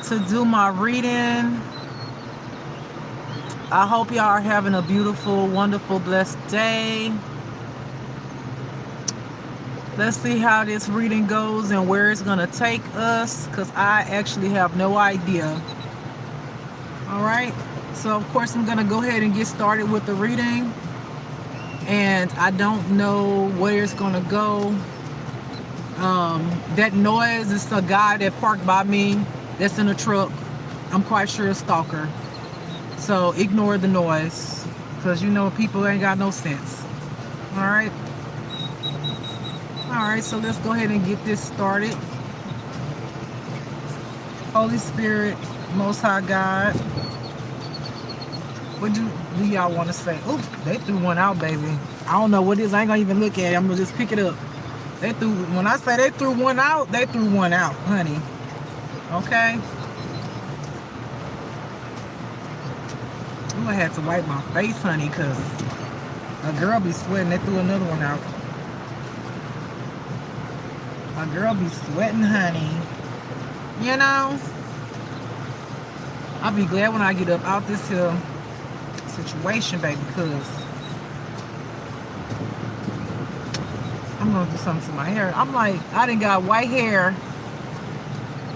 to do my reading. I hope y'all are having a beautiful, wonderful, blessed day. Let's see how this reading goes and where it's going to take us, because I actually have no idea. All right. So, of course, I'm going to go ahead and get started with the reading. And I don't know where it's going to go. That noise is a guy that parked by me that's in a truck. I'm quite sure a stalker. So ignore the noise, because you know people ain't got no sense. All right. So let's go ahead and get this started. Holy Spirit, Most High God, what do y'all want to say? Oh, they threw one out, baby. I don't know what it is. I ain't gonna even look at it. I'm gonna just pick it up. When I say they threw one out, they threw one out, honey. Okay. Ooh, I had to wipe my face, honey, because a girl be sweating. They threw another one out. A girl be sweating, honey. You know? I'll be glad when I get up out this here situation, baby, because I'm going to do something to my hair. I'm like, I done got white hair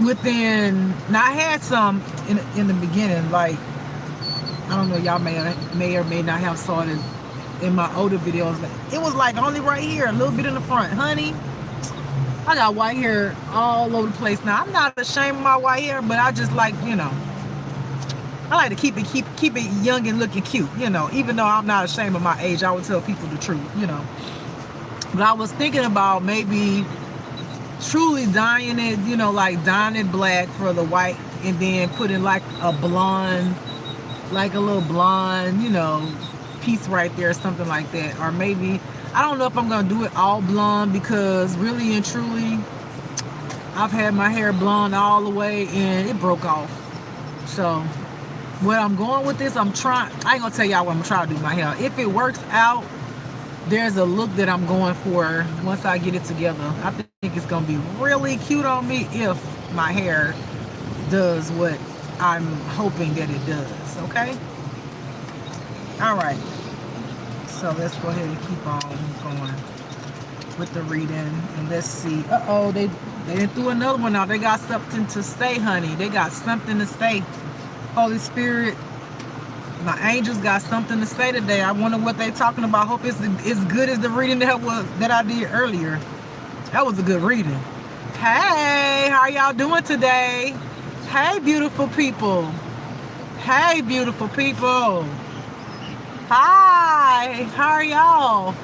within... Now, I had some in the beginning, like, I don't know, y'all may or may not have saw it in my older videos. It was like only right here, a little bit in the front. Honey, I got white hair all over the place. Now, I'm not ashamed of my white hair, but I just like, you know, I like to keep it young and looking cute, you know. Even though I'm not ashamed of my age, I would tell people the truth, you know. But I was thinking about maybe truly dyeing it, you know, like dyeing it black for the white and then putting like a blonde, like a little blonde, you know, piece right there, something like that. Or maybe, I don't know if I'm going to do it all blonde, because really and truly, I've had my hair blonde all the way and it broke off. So, what I'm going with this, I ain't going to tell y'all what I'm trying to do with my hair. If it works out, there's a look that I'm going for once I get it together. I think it's going to be really cute on me if my hair does what I'm hoping that it does, okay? All right. So let's go ahead and keep on going with the reading. And let's see. Uh-oh, they didn't throw another one out. They got something to say, honey. They got something to say. Holy Spirit, my angels got something to say today. I wonder what they're talking about. I hope it's as good as the reading that I did earlier. That was a good reading. Hey, how are y'all doing today? Hey, beautiful people. Hey, beautiful people. Hi, how are y'all?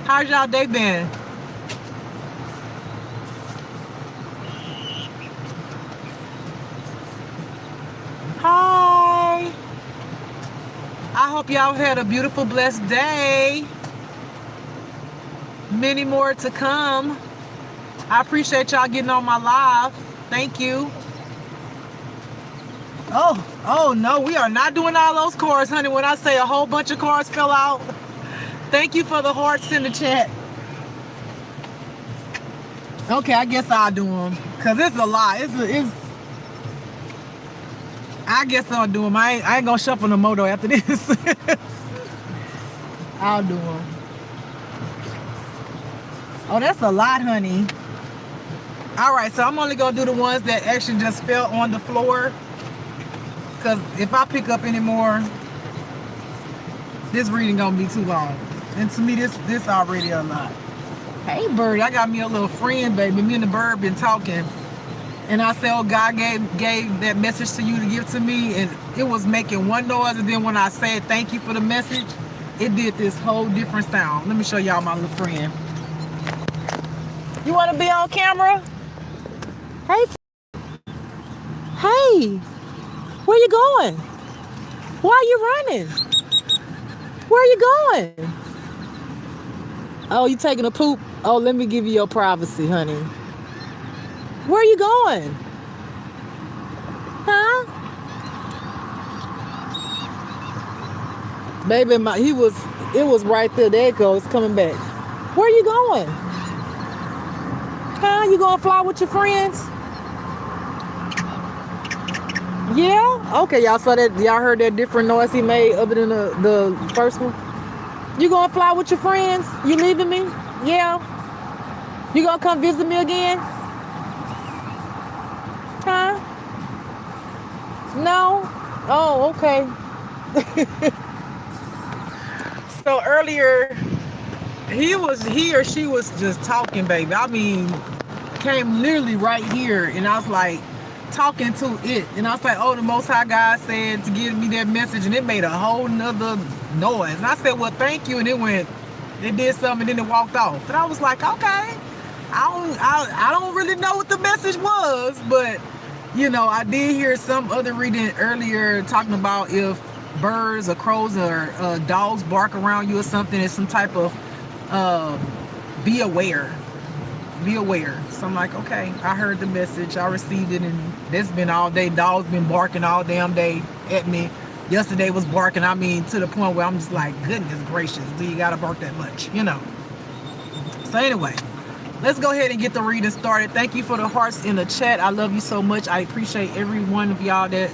How's y'all day been? Hi. I hope y'all had a beautiful, blessed day. Many more to come. I appreciate y'all getting on my live. Thank you. Oh no, we are not doing all those cards, honey. When I say a whole bunch of cards fell out, thank you for the hearts in the chat. Okay, I guess I'll do them, because it's a lot. I guess I'll do them. I ain't gonna shuffle no more though after this. I'll do them. Oh, that's a lot, honey. All right, so I'm only gonna do the ones that actually just fell on the floor, because if I pick up any more, this reading gonna be too long. And to me, this already a lot. Hey, bird, I got me a little friend, baby. Me and the bird been talking, and I said, "Oh, God gave that message to you to give to me," and it was making one noise, and then when I said thank you for the message, it did this whole different sound. Let me show y'all my little friend. You want to be on camera? Hey, where you going? Why are you running? Where are you going? Oh, you taking a poop? Oh, let me give you your privacy, honey. Where are you going? Huh? Baby, it was right there. There it goes, coming back. Where are you going? Huh? You gonna fly with your friends? Yeah? Okay, y'all saw that. Y'all heard that different noise he made other than the first one? You gonna fly with your friends? You leaving me? Yeah. You gonna come visit me again? Huh? No? Oh, okay. So earlier, he or she was just talking, baby. I mean, came literally right here, and I was like, talking to it, and I was like, oh, the Most High God said to give me that message, and it made a whole nother noise, and I said, well, thank you, and it did something, and then it walked off, and I was like, okay, I don't really know what the message was, but I did hear some other reading earlier talking about if birds or crows or dogs bark around you or something, it's some type of be aware. So I'm like, okay, I heard the message, I received it, and it's been all day. Dogs been barking all damn day at me. Yesterday was barking, I mean, to the point where I'm just like, goodness gracious, do you gotta bark that much? So anyway, let's go ahead and get the reading started. Thank you for the hearts in the chat. I love you so much. I appreciate every one of y'all that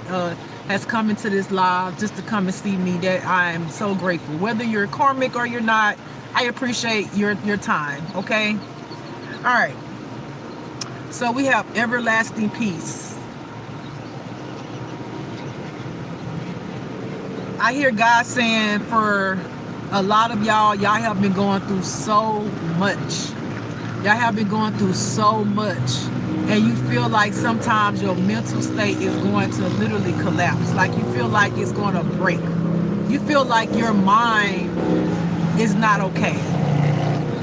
has come into this live just to come and see me. That I am so grateful. Whether you're karmic or you're not, I appreciate your time, okay? All right. So we have everlasting peace. I hear God saying for a lot of y'all have been going through so much. Y'all have been going through so much. And you feel like sometimes your mental state is going to literally collapse. Like you feel like it's going to break. You feel like your mind is not okay.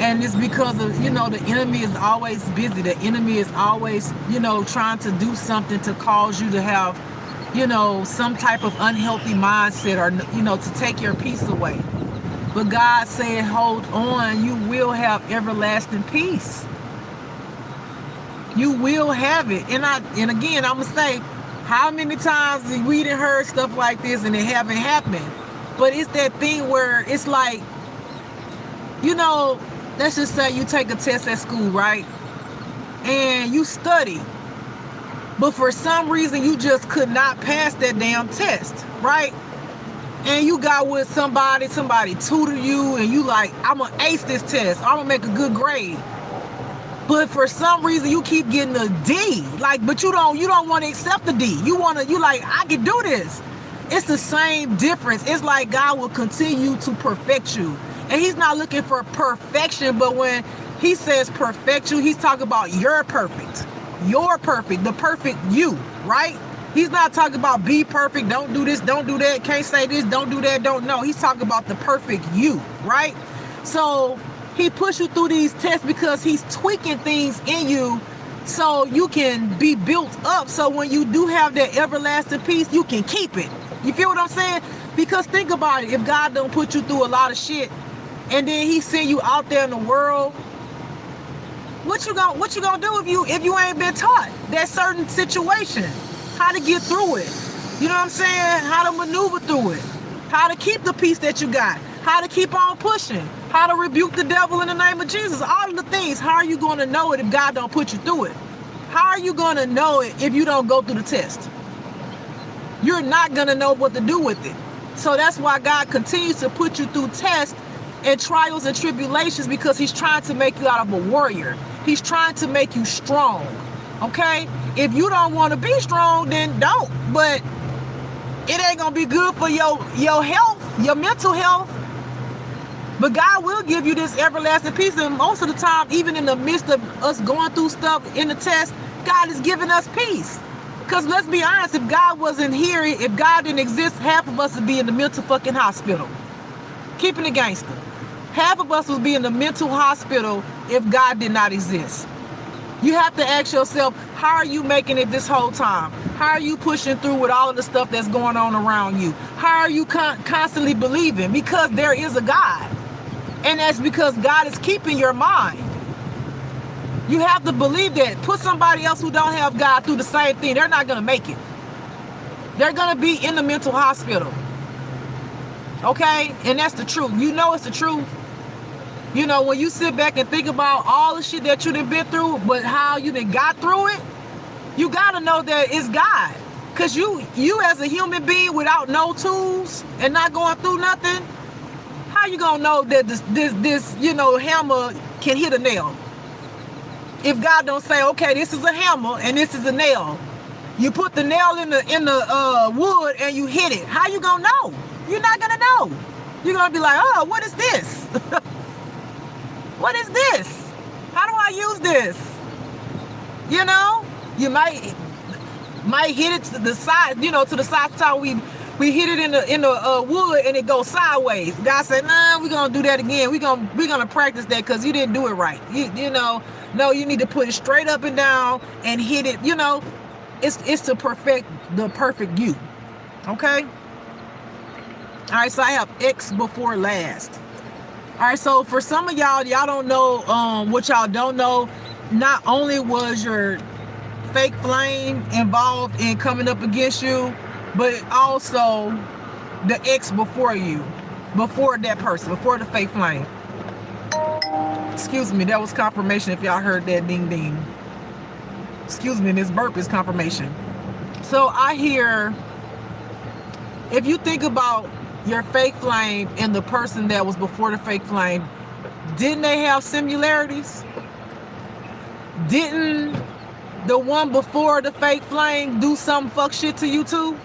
And it's because of, the enemy is always busy. The enemy is always, trying to do something to cause you to have, some type of unhealthy mindset or, to take your peace away. But God said, hold on, you will have everlasting peace. You will have it. And again, I'm going to say, how many times we done heard stuff like this and it haven't happened? But it's that thing where it's like, let's just say you take a test at school, right? And you study. But for some reason, you just could not pass that damn test, right? And you got with somebody tutored you, and you like, I'm going to ace this test. I'm going to make a good grade. But for some reason, you keep getting a D. But you don't want to accept the D. You like, I can do this. It's the same difference. It's like God will continue to perfect you. And he's not looking for perfection, but when he says perfect you, he's talking about you're perfect. You're perfect, the perfect you, right? He's not talking about be perfect, don't do this, don't do that, can't say this, don't do that, don't know. He's talking about the perfect you, right? So he pushed you through these tests because he's tweaking things in you so you can be built up. So when you do have that everlasting peace, you can keep it. You feel what I'm saying? Because think about it, if God don't put you through a lot of shit, and then he send you out there in the world, what you gonna do if you ain't been taught that certain situation, how to get through it? You know what I'm saying? How to maneuver through it, how to keep the peace that you got, how to keep on pushing, how to rebuke the devil in the name of Jesus. All of the things. How are you gonna know it if God don't put you through it? How are you gonna know it if you don't go through the test? You're not gonna know what to do with it. So that's why God continues to put you through tests and trials and tribulations, because he's trying to make you out of a warrior. He's trying to make you strong, okay? If you don't want to be strong, then don't. But it ain't going to be good for your health, your mental health. But God will give you this everlasting peace. And most of the time, even in the midst of us going through stuff in the test, God is giving us peace. Because let's be honest, if God wasn't here, if God didn't exist, half of us would be in the mental fucking hospital. Keeping it gangster. Half of us would be in the mental hospital if God did not exist. You have to ask yourself, how are you making it this whole time? How are you pushing through with all of the stuff that's going on around you? How are you constantly believing? Because there is a God. And that's because God is keeping your mind. You have to believe that. Put somebody else who don't have God through the same thing. They're not going to make it. They're going to be in the mental hospital. Okay? And that's the truth. You know it's the truth. You know, when you sit back and think about all the shit that you done been through, but how you done got through it, you got to know that it's God. Because you as a human being without no tools and not going through nothing, how you gonna know that this hammer can hit a nail? If God don't say, okay, this is a hammer and this is a nail, you put the nail in the wood and you hit it, how you gonna know? You're not gonna know. You're gonna be like, oh, what is this? What is this? How do I use this? You might hit it to the side, to the side. Time we hit it in the wood and it goes sideways. God said, nah, we're gonna do that again. We're gonna practice that because you didn't do it right. No, you need to put it straight up and down and hit it. It's to perfect the perfect you. Okay. All right, so I have X before last. All right, so for some of y'all don't know what y'all don't know. Not only was your fake flame involved in coming up against you, but also the X before you, before that person, before the fake flame. Excuse me, that was confirmation if y'all heard that ding ding. Excuse me, this burp is confirmation. So I hear, if you think about your fake flame and the person that was before the fake flame, didn't they have similarities? Didn't the one before the fake flame do some fuck shit to you too?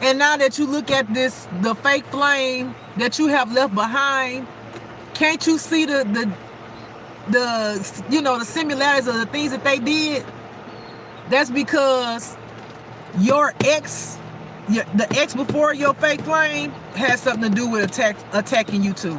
And now that you look at the fake flame that you have left behind, can't you see the similarities of the things that they did? That's because your ex, the ex before your fake flame, has something to do with attacking you too.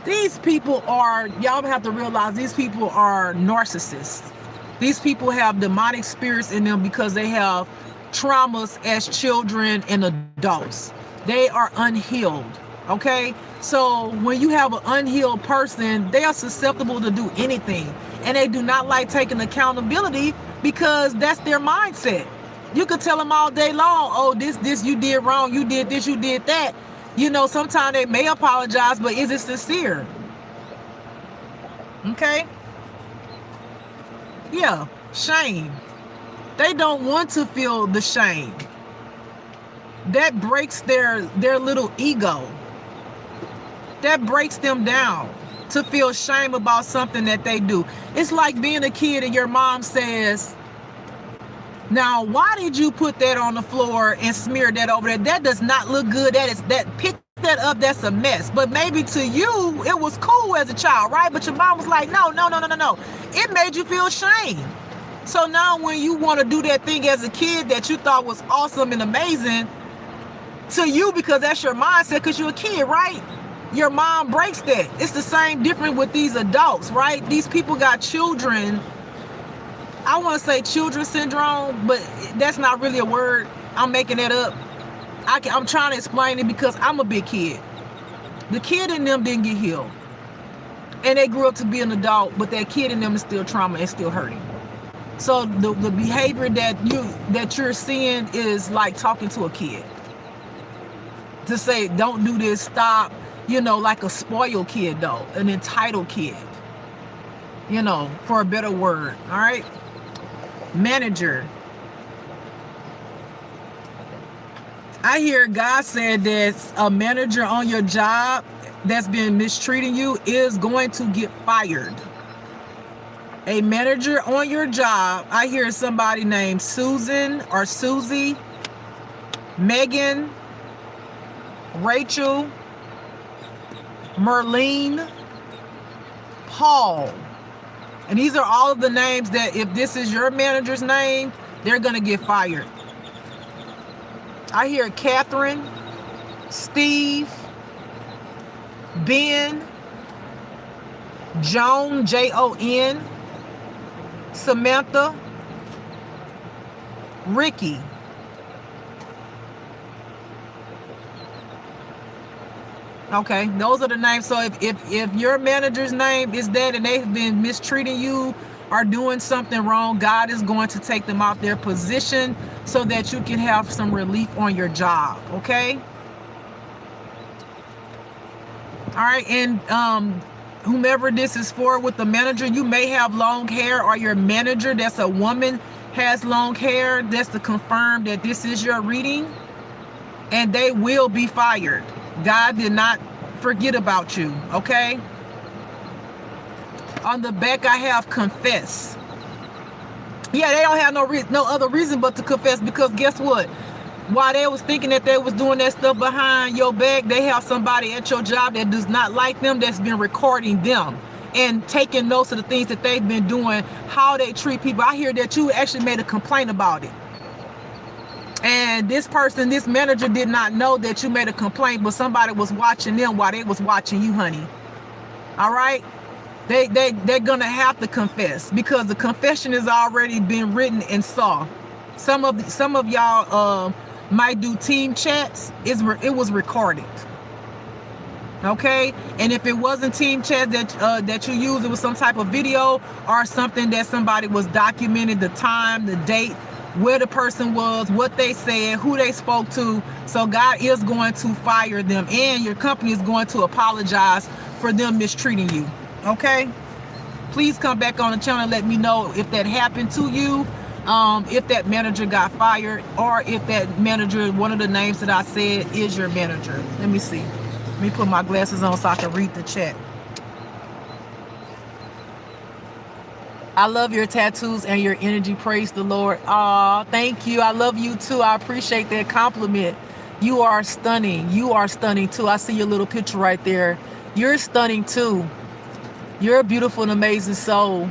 These people are, y'all have to realize, these people are narcissists. These people have demonic spirits in them because they have traumas as children and adults. They are unhealed, okay? So when you have an unhealed person, they are susceptible to do anything. And they do not like taking accountability because that's their mindset. You could tell them all day long, oh, this you did wrong, you did this, you did that. Sometimes they may apologize, but is it sincere? Okay? Yeah, shame. They don't want to feel the shame. That breaks their little ego. That breaks them down to feel shame about something that they do. It's like being a kid and your mom says, now, why did you put that on the floor and smear that over there? That does not look good. Pick that up. That's a mess. But maybe to you, it was cool as a child, right? But your mom was like, no. It made you feel shame. So now when you want to do that thing as a kid that you thought was awesome and amazing to you, because that's your mindset, because you're a kid, right? Your mom breaks that. It's the same difference with these adults, right? These people got children. I want to say children syndrome, but that's not really a word. I'm making that up. I'm trying to explain it because I'm a big kid. The kid in them didn't get healed. And they grew up to be an adult, but that kid in them is still trauma and still hurting. So the behavior that you're seeing is like talking to a kid. To say, don't do this, stop, like a spoiled kid though, an entitled kid. For a better word, all right? Manager. I hear God said that a manager on your job that's been mistreating you is going to get fired. A manager on your job, I hear somebody named Susan or Susie, Megan, Rachel, Merlene, Paul. And these are all of the names that if this is your manager's name, they're going to get fired. I hear Catherine, Steve, Ben, Joan, Jon, Samantha, Ricky. Okay, those are the names. So if your manager's name is that and they've been mistreating you or doing something wrong, God is going to take them out their position so that you can have some relief on your job, okay? All right, and whomever this is for with the manager, you may have long hair, or your manager that's a woman has long hair, that's to confirm that this is your reading, and they will be fired. God did not forget about you, okay? On the back, I have confess. Yeah, they don't have no other reason but to confess, because guess what? While they was thinking that they was doing that stuff behind your back, they have somebody at your job that does not like them, that's been recording them and taking notes of the things that they've been doing, how they treat people. I hear that you actually made a complaint about it. And this person, this manager, did not know that you made a complaint, but somebody was watching them while they was watching you, honey. All right? They're gonna have to confess, because the confession has already been written and saw. Some of y'all might do team chats. It was recorded. Okay, and if it wasn't team chat that you used, it was some type of video or something that somebody was documenting the time, the date, where the person was, what they said, who they spoke to. So God is going to fire them, and your company is going to apologize for them mistreating you. Okay, please come back on the channel and let me know if that happened to you, if that manager got fired, or if that manager, one of the names that I said, is your manager. Let me see. Let me put my glasses on so I can read the chat. I love your tattoos and your energy. Praise the Lord. Aw, thank you. I love you too. I appreciate that compliment. You are stunning. You are stunning too. I see your little picture right there. You're stunning too. You're a beautiful and amazing soul.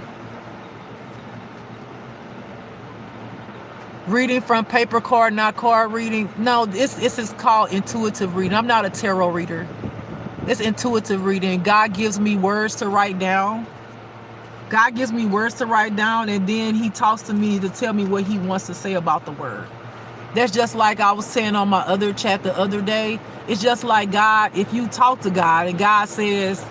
Reading from paper card, not card reading. No, this is called intuitive reading. I'm not a tarot reader. It's intuitive reading. God gives me words to write down. God gives me words to write down, and then he talks to me to tell me what he wants to say about the word. That's just like I was saying on my other chat the other day. It's just like God, if you talk to God and God says,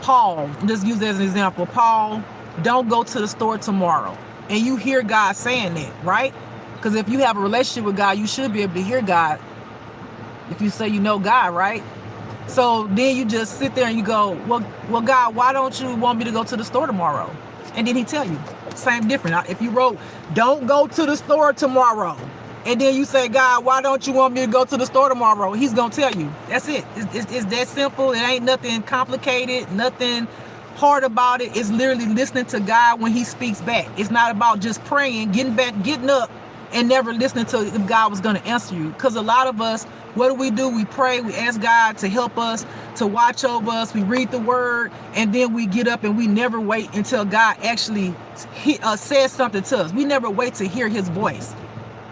Paul, just use that as an example, Paul, don't go to the store tomorrow. And you hear God saying that, right? Because if you have a relationship with God, you should be able to hear God if you say you know God, right? So then you just sit there and you go, well, God, why don't you want me to go to the store tomorrow? And then he tell you, same different. If you wrote, don't go to the store tomorrow, and then you say, God, why don't you want me to go to the store tomorrow? He's going to tell you. That's it. It's that simple. It ain't nothing complicated, nothing hard about it. It's literally listening to God when he speaks back. It's not about just praying, getting up, and never listening to if God was going to answer you. Because a lot of us, what do? We pray, we ask God to help us, to watch over us, we read the word, and then we get up and we never wait until God actually says something to us. We never wait to hear his voice.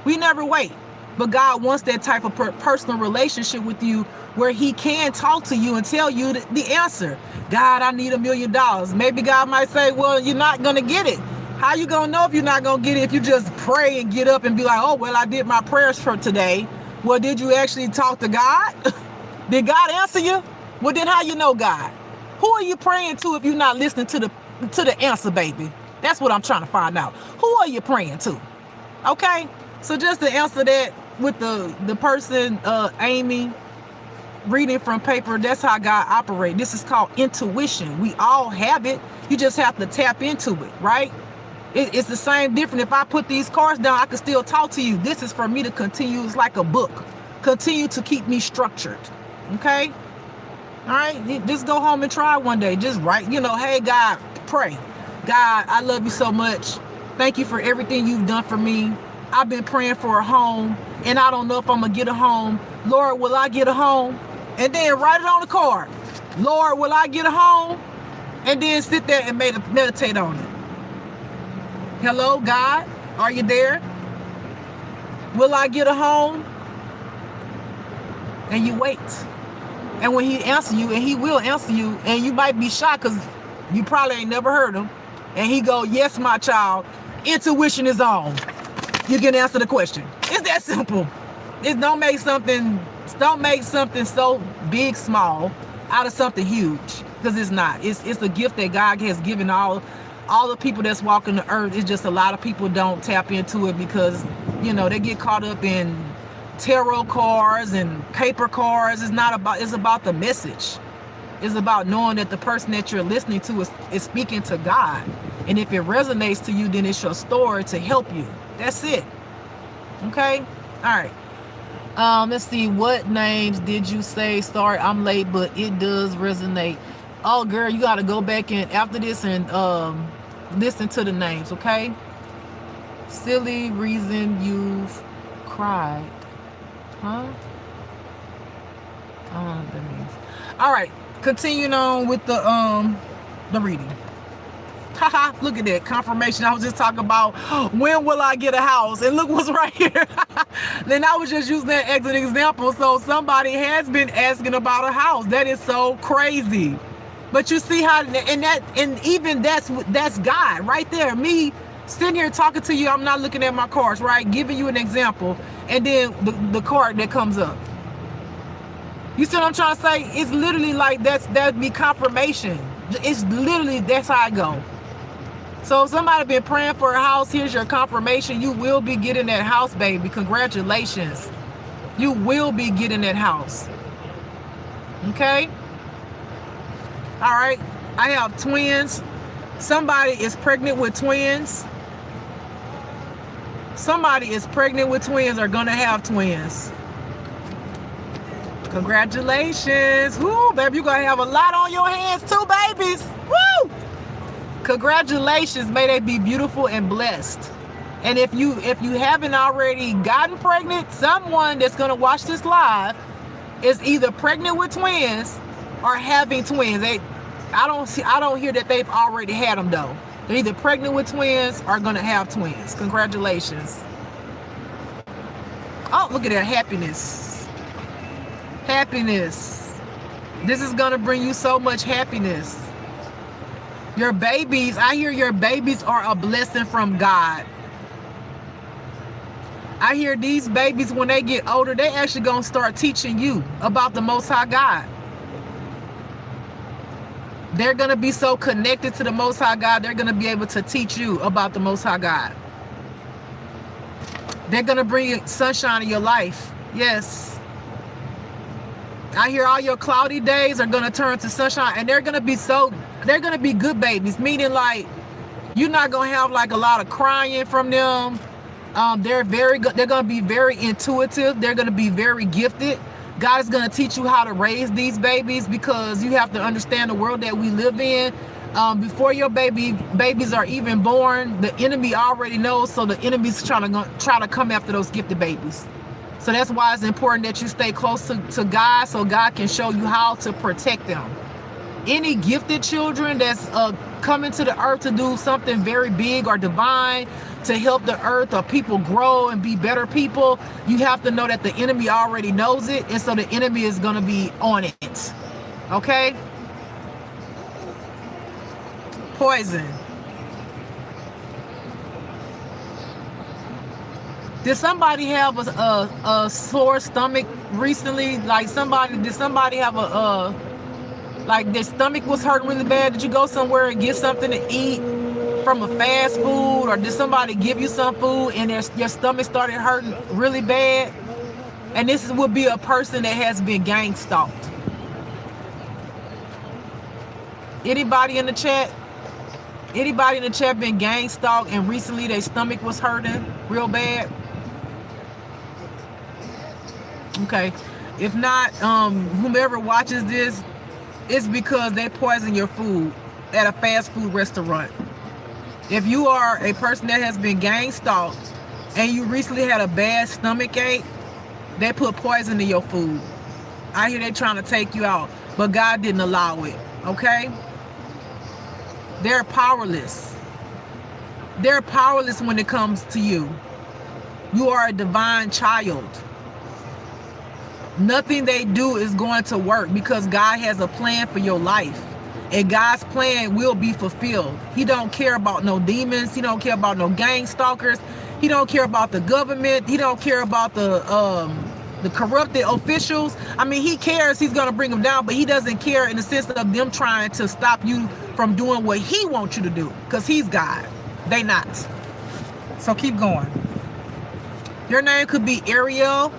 We never wait. But God wants that type of personal relationship with you where he can talk to you and tell you the answer. God, I need $1 million. Maybe God might say, well, you're not going to get it. How you going to know if you're not going to get it if you just pray and get up and be like, oh, well, I did my prayers for today. Well, did you actually talk to God? Did God answer you? Well, then how you know God? Who are you praying to if you're not listening to the answer, baby? That's what I'm trying to find out. Who are you praying to? Okay? So just to answer that with the person, Amy, reading from paper, that's how God operates. This is called intuition. We all have it. You just have to tap into it, right? It's the same different. If I put these cards down, I can still talk to you. This is for me to continue. It's like a book. Continue to keep me structured. Okay? All right? Just go home and try one day. Just write, hey, God, pray. God, I love you so much. Thank you for everything you've done for me. I've been praying for a home, and I don't know if I'm going to get a home. Lord, will I get a home? And then write it on the card. Lord, will I get a home? And then sit there and meditate on it. Hello, God, are you there? Will I get a home? And you wait. And when he answers you, and he will answer you, and you might be shocked because you probably ain't never heard him. And he go, yes, my child, intuition is on. You can answer the question. It's that simple. Don't make something so big, small out of something huge, because it's not. It's a gift that God has given all the people that's walking the earth. It's just a lot of people don't tap into it because, they get caught up in tarot cards and paper cards. It's about the message. It's about knowing that the person that you're listening to is speaking to God. And if it resonates to you, then it's your story to help you. That's it. Okay? All right. Let's see. What names did you say? Sorry, I'm late, but it does resonate. Oh, girl, you got to go back in after this and listen to the names, okay? Silly reason you've cried. Huh? I don't know what that means. All right. Continuing on with the reading. Haha, look at that confirmation. I was just talking about when will I get a house, and look what's right here. Then I was just using that as an example. So somebody has been asking about a house. That is so crazy. But you see how, and even that's God right there. Me sitting here talking to you, I'm not looking at my cards, right? Giving you an example, and then the card that comes up. You see what I'm trying to say? It's literally like that'd be confirmation. It's literally, that's how I go. So if somebody been praying for a house, here's your confirmation. You will be getting that house, baby. Congratulations. You will be getting that house. Okay? All right. I have twins. Somebody is pregnant with twins. Somebody is pregnant with twins or gonna have twins. Congratulations. Woo, baby, you're gonna have a lot on your hands too, babies. Woo! Congratulations. May they be beautiful and blessed. And if you haven't already gotten pregnant, someone that's gonna watch this live is either pregnant with twins or having twins. I don't hear that they've already had them though. They're either pregnant with twins or gonna have twins. Congratulations. Oh, look at that happiness. Happiness. This is gonna bring you so much happiness. Your babies, I hear your babies are a blessing from God. I hear these babies, when they get older, they actually gonna start teaching you about the Most High God. They're gonna be so connected to the Most High God, they're gonna be able to teach you about the Most High God. They're gonna bring sunshine in your life. Yes. I hear all your cloudy days are gonna turn to sunshine, and they're gonna be good babies, meaning like you're not gonna have like a lot of crying from them. They're very good. They're gonna be very intuitive. They're gonna be very gifted. God is gonna teach you how to raise these babies, because you have to understand the world that we live in. Before your babies are even born, the enemy already knows. So the enemy's trying to come after those gifted babies. So that's why it's important that you stay close to God, so God can show you how to protect them. Any gifted children that's coming to the earth to do something very big or divine, to help the earth or people grow and be better people, you have to know that the enemy already knows it, and so the enemy is going to be on it. Okay? Poison. Did somebody have a sore stomach recently? Like did somebody have like their stomach was hurting really bad? Did you go somewhere and get something to eat from a fast food, or did somebody give you some food and your stomach started hurting really bad? And this would be a person that has been gang stalked. Anybody in the chat? Anybody in the chat been gang stalked and recently their stomach was hurting real bad? Okay. If not, whomever watches this, it's because they poison your food at a fast food restaurant. If you are a person that has been gang stalked and you recently had a bad stomach ache, they put poison in your food. I hear they trying to take you out, but God didn't allow it. Okay? They're powerless. They're powerless when it comes to you. You are a divine child. Nothing they do is going to work, because God has a plan for your life, and God's plan will be fulfilled. He don't care about no demons. He don't care about no gang stalkers. He don't care about the government. He don't care about the corrupted officials. I mean, he cares. He's going to bring them down, but he doesn't care in the sense of them trying to stop you from doing what he wants you to do, because he's God. They not. So keep going. Your name could be Ariel.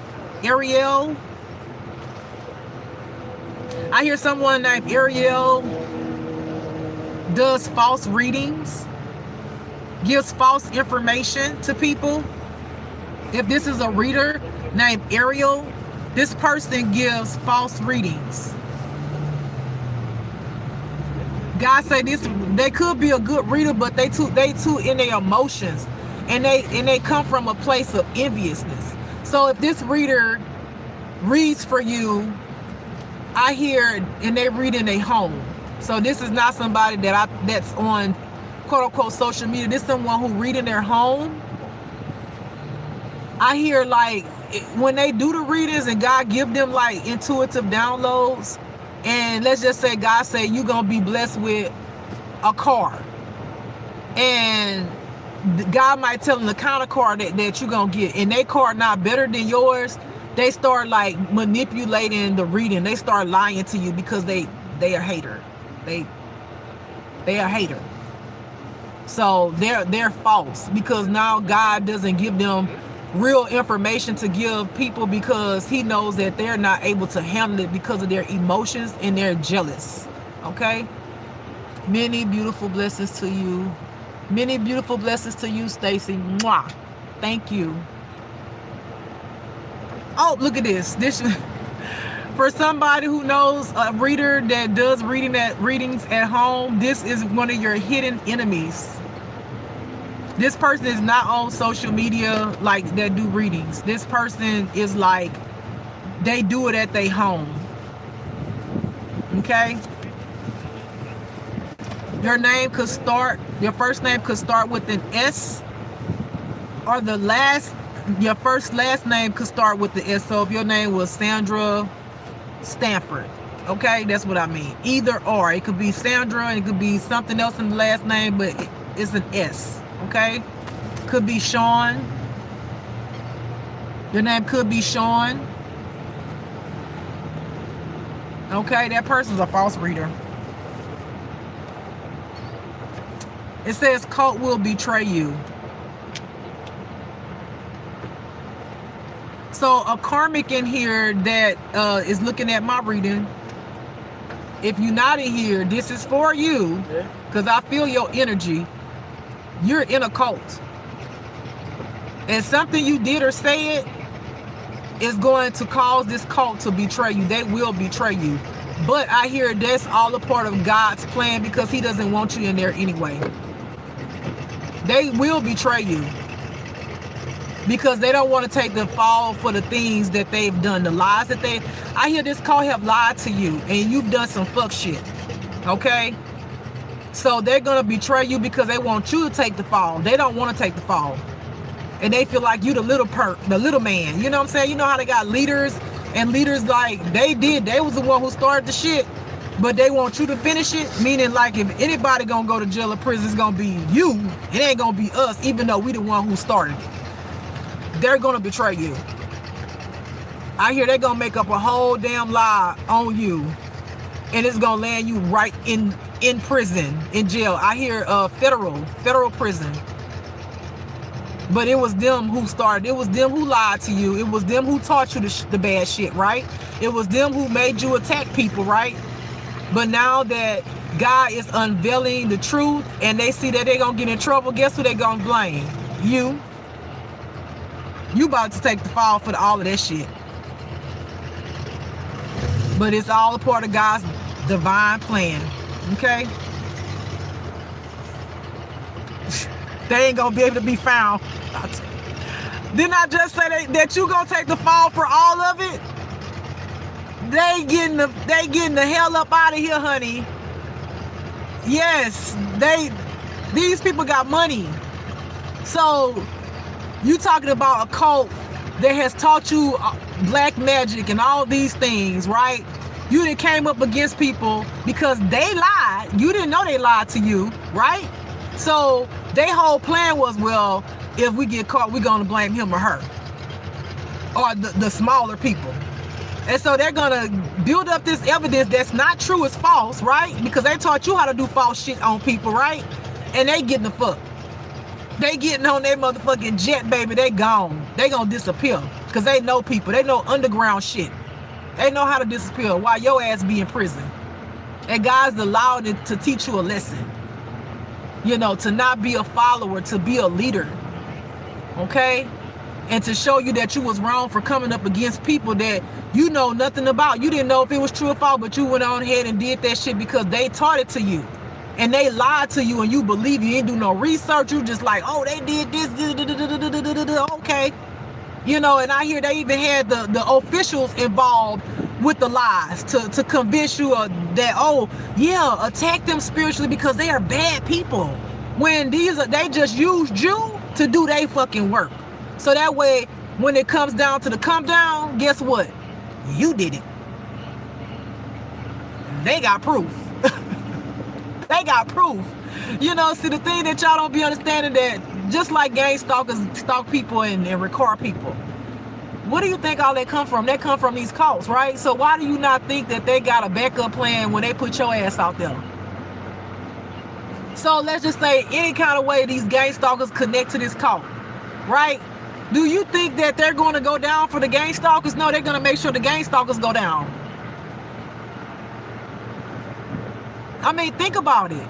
I hear someone named Ariel does false readings. gives false information to people. If this is a reader named Ariel, this person gives false readings. God say this, they could be a good reader, but they too in their emotions, and they come from a place of enviousness. So if this reader reads for you, I hear, and they read in their home. So this is not somebody that's on quote unquote social media. This is someone who read in their home. I hear like when they do the readings and God give them like intuitive downloads, and let's just say God say you're gonna be blessed with a car, and God might tell them the kind of car that you're gonna get, and their car not better than yours. They start like manipulating the reading. They start lying to you because they a hater. They a hater. So they're false, because now God doesn't give them real information to give people, because he knows that they're not able to handle it because of their emotions, and they're jealous. Okay? Many beautiful blessings to you. Many beautiful blessings to you, Stacy. Mwah. Thank you. Oh, look at this. This for somebody who knows a reader that does readings at home, this is one of your hidden enemies. This person is not on social media like that do readings. This person is like, they do it at their home. Okay? Your name could start, your first name could start with an S, or your last name could start with the S. So if your name was Sandra Stanford, okay, that's what I mean. Either or. It could be Sandra and it could be something else in the last name, but it's an S, okay? Could be Sean. Your name could be Sean. Okay, that person's a false reader. It says cult will betray you. So a karmic in here that is looking at my reading, if you're not in here, this is for you, because I feel your energy. You're in a cult, and something you did or said is going to cause this cult to betray you. They will betray you. But I hear that's all a part of God's plan, because he doesn't want you in there anyway. They will betray you, because they don't want to take the fall for the things that they've done, the lies that I hear this cult have lied to you, and you've done some fuck shit. Okay? So they're going to betray you because they want you to take the fall. They don't want to take the fall. And they feel like you the little man. You know what I'm saying? You know how they got leaders, and leaders like they was the one who started the shit, but they want you to finish it. Meaning like if anybody gonna go to jail or prison, it's gonna be you. It ain't gonna be us, even though we the one who started it. They're gonna betray you. I hear they're gonna make up a whole damn lie on you, and it's gonna land you right in prison, in jail. I hear federal prison. But it was them who started. It was them who lied to you. It was them who taught you the bad shit, right? It was them who made you attack people, right? But now that God is unveiling the truth, and they see that they're gonna get in trouble, guess who they're gonna blame? You. You about to take the fall for all of that shit. But it's all a part of God's divine plan. Okay? They ain't gonna be able to be found. Didn't I just say that you gonna take the fall for all of it? They getting the hell up out of here, honey. Yes, these people got money. So you talking about a cult that has taught you black magic and all these things, right? You done came up against people because they lied. You didn't know they lied to you, right? So their whole plan was, well, if we get caught, we're gonna blame him or her, or the smaller people. And so they're gonna build up this evidence that's not true, it's false, right? Because they taught you how to do false shit on people, right? And they getting the fuck. They getting on their motherfucking jet, baby. They gone. They gonna disappear. Because they know people. They know underground shit. They know how to disappear while your ass be in prison. And God's allowed it to teach you a lesson. You know, to not be a follower, to be a leader. Okay? And to show you that you was wrong for coming up against people that you know nothing about. You didn't know if it was true or false, but you went on ahead and did that shit because they taught it to you. And they lied to you and you believe you didn't do no research. You just like, oh, they did this, okay. You know, and I hear they even had the officials involved with the lies to convince you that, oh, yeah, attack them spiritually because they are bad people. When they just used you to do their fucking work. So that way, when it comes down to the come down, guess what? You did it. They got proof. They got proof. You know, see, the thing that y'all don't be understanding that just like gang stalkers stalk people and record people, what do you think all that come from? That come from these cults, right? So why do you not think that they got a backup plan when they put your ass out there? So let's just say any kind of way these gang stalkers connect to this cult, right? Do you think that they're going to go down for the gang stalkers? No, they're going to make sure the gang stalkers go down. I mean, think about it.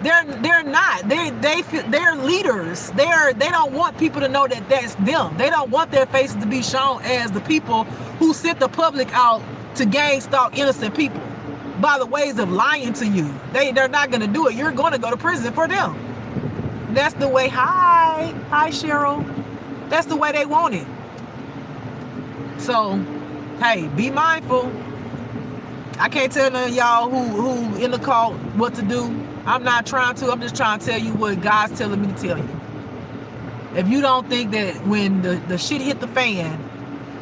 They're not. They're leaders. They don't want people to know that that's them. They don't want their faces to be shown as the people who sent the public out to gang stalk innocent people by the ways of lying to you. They're not going to do it. You're going to go to prison for them. That's the way. Hi Cheryl. That's the way they want it. So, hey, be mindful. I can't tell none of y'all who in the cult what to do. I'm not trying to. I'm just trying to tell you what God's telling me to tell you. If you don't think that when the shit hit the fan,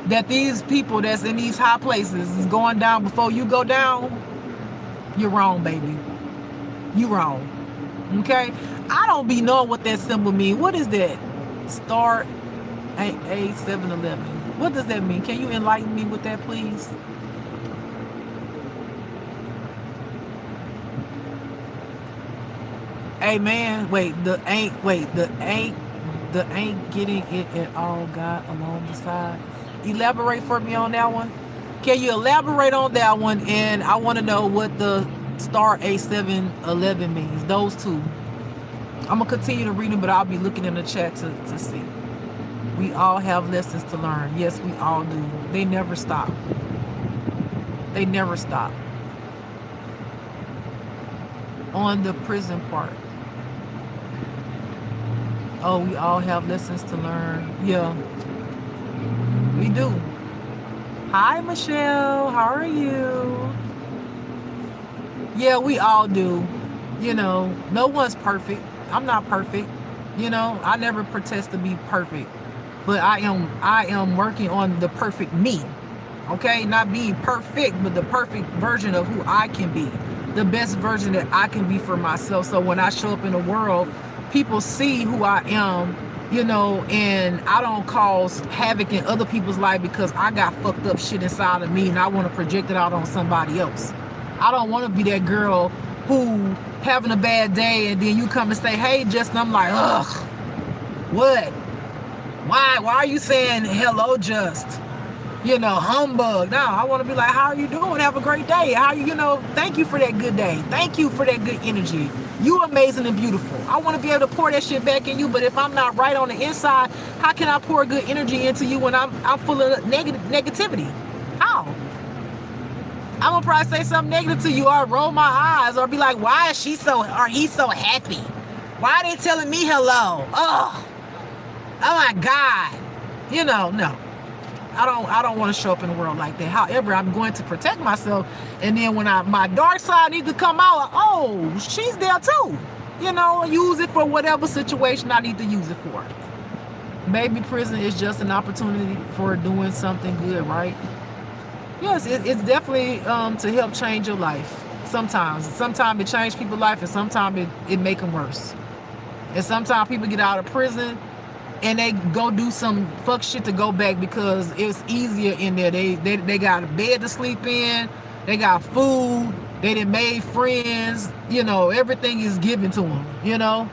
that these people that's in these high places is going down before you go down, you're wrong, baby. You wrong. Okay? I don't be knowing what that symbol mean. What is that? Star A711. What does that mean? Can you enlighten me with that, please? Hey man, the ain't getting it at all, God along the sides. Elaborate for me on that one. Can you elaborate on that one? And I want to know what the star A711 means. Those two. I'm gonna continue to read them, but I'll be looking in the chat to see. We all have lessons to learn. Yes, we all do. They never stop. They never stop. On the prison part. Oh, we all have lessons to learn. Yeah, we do. Hi, Michelle. How are you? Yeah, we all do. You know, no one's perfect. I'm not perfect. You know, I never protest to be perfect. But I am working on the perfect me. Okay? Not being perfect, but the perfect version of who I can be. The best version that I can be for myself. So when I show up in the world, people see who I am, you know, and I don't cause havoc in other people's life because I got fucked up shit inside of me and I want to project it out on somebody else. I don't want to be that girl who having a bad day and then you come and say, hey, Justin, I'm like, ugh, what? Why are you saying hello, Just? You know, humbug. No, I want to be like, how are you doing? Have a great day. How you know, thank you for that good day. Thank you for that good energy. You amazing and beautiful. I want to be able to pour that shit back in you, but if I'm not right on the inside, how can I pour good energy into you when I'm full of negativity? How? I'm gonna probably say something negative to you or roll my eyes or be like, why is he so happy? Why are they telling me hello? Oh my God. You know, no. I don't want to show up in the world like that. However, I'm going to protect myself. And then when my dark side needs to come out, oh, she's there too. You know, use it for whatever situation I need to use it for. Maybe prison is just an opportunity for doing something good, right? Yes, it's definitely to help change your life. Sometimes it changes people's life, and sometimes it make them worse. And sometimes people get out of prison and they go do some fuck shit to go back because it's easier in there. They got a bed to sleep in. They got food. They done made friends. You know, everything is given to them. You know,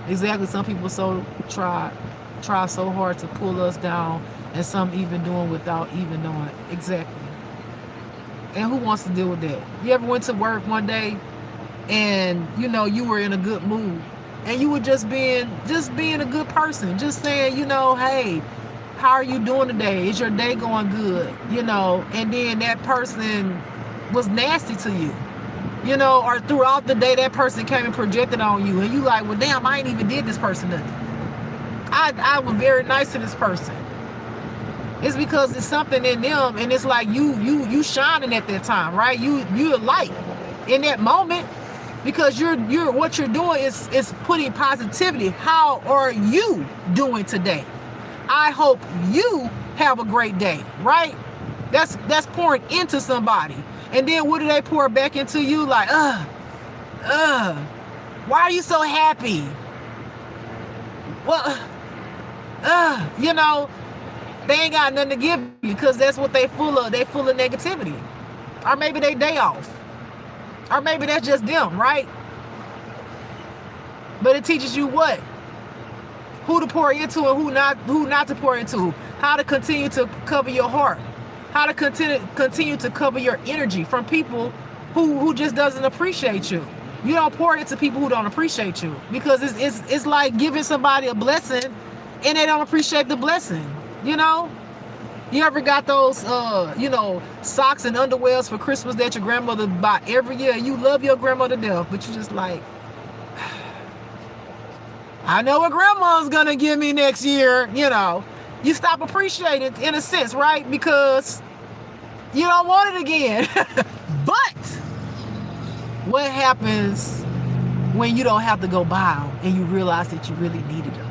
exactly. Some people try so hard to pull us down, and some even doing without even knowing. Exactly. And who wants to deal with that? You ever went to work one day and you know you were in a good mood and you were just being a good person, just saying, hey, how are you doing today? Is your day going good? And then that person was nasty to you, or throughout the day that person came and projected on you, and you like, well, damn, I ain't even did this person nothing. I was very nice to this person. It's because it's something in them, and it's like you shining at that time, right? You're light in that moment, because you're what you're doing is putting positivity. How are you doing today? I hope you have a great day, right? That's pouring into somebody. And then what do they pour back into you? Like, why are you so happy? Well, they ain't got nothing to give you, because that's what they full of. They full of negativity. Or maybe they day off. Or maybe that's just them, right? But it teaches you what? Who to pour into and who not to pour into. How to continue to cover your heart. How to continue to cover your energy from people who just doesn't appreciate you. You don't pour into people who don't appreciate you, because it's like giving somebody a blessing and they don't appreciate the blessing. You ever got those socks and underwears for Christmas that your grandmother buy every year, and you love your grandmother to death, but you just like, I know what grandma's gonna give me next year. You stop appreciating in a sense, right? Because you don't want it again. But what happens when you don't have to go buy them and you realize that you really needed them?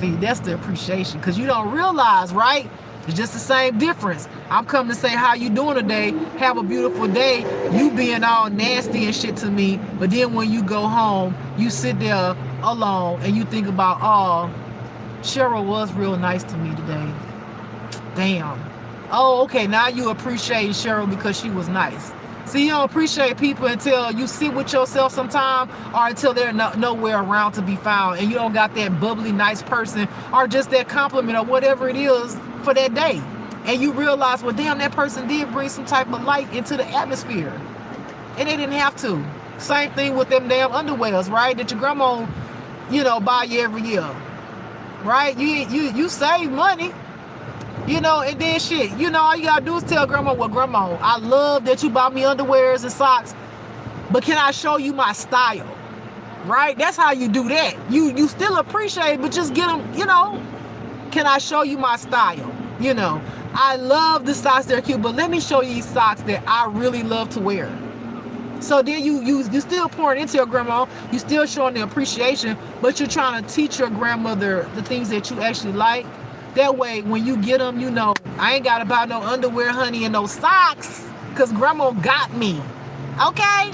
See, that's the appreciation, because you don't realize, right? It's just the same difference. I'm coming to say, how you doing today? Have a beautiful day. You being all nasty and shit to me, but then when you go home, you sit there alone and you think about, oh, Cheryl was real nice to me today. Damn. Oh, okay, now you appreciate Cheryl because she was nice. See, you don't appreciate people until you sit with yourself sometime, or until they're nowhere around to be found, and you don't got that bubbly, nice person, or just that compliment, or whatever it is for that day. And you realize, well, damn, that person did bring some type of light into the atmosphere. And they didn't have to. Same thing with them damn underwears, right? That your grandma, buy you every year. Right? You save money. And then shit, all you gotta do is tell grandma, well, grandma, I love that you bought me underwears and socks, but can I show you my style? Right? That's how you do that. You still appreciate it, but just get them, can I show you my style? I love the socks, they're cute, but let me show you these socks that I really love to wear. So then you still pouring into your grandma, you still showing the appreciation, but you're trying to teach your grandmother the things that you actually like. That way, when you get them, I ain't got to buy no underwear, honey, and no socks, because grandma got me. Okay?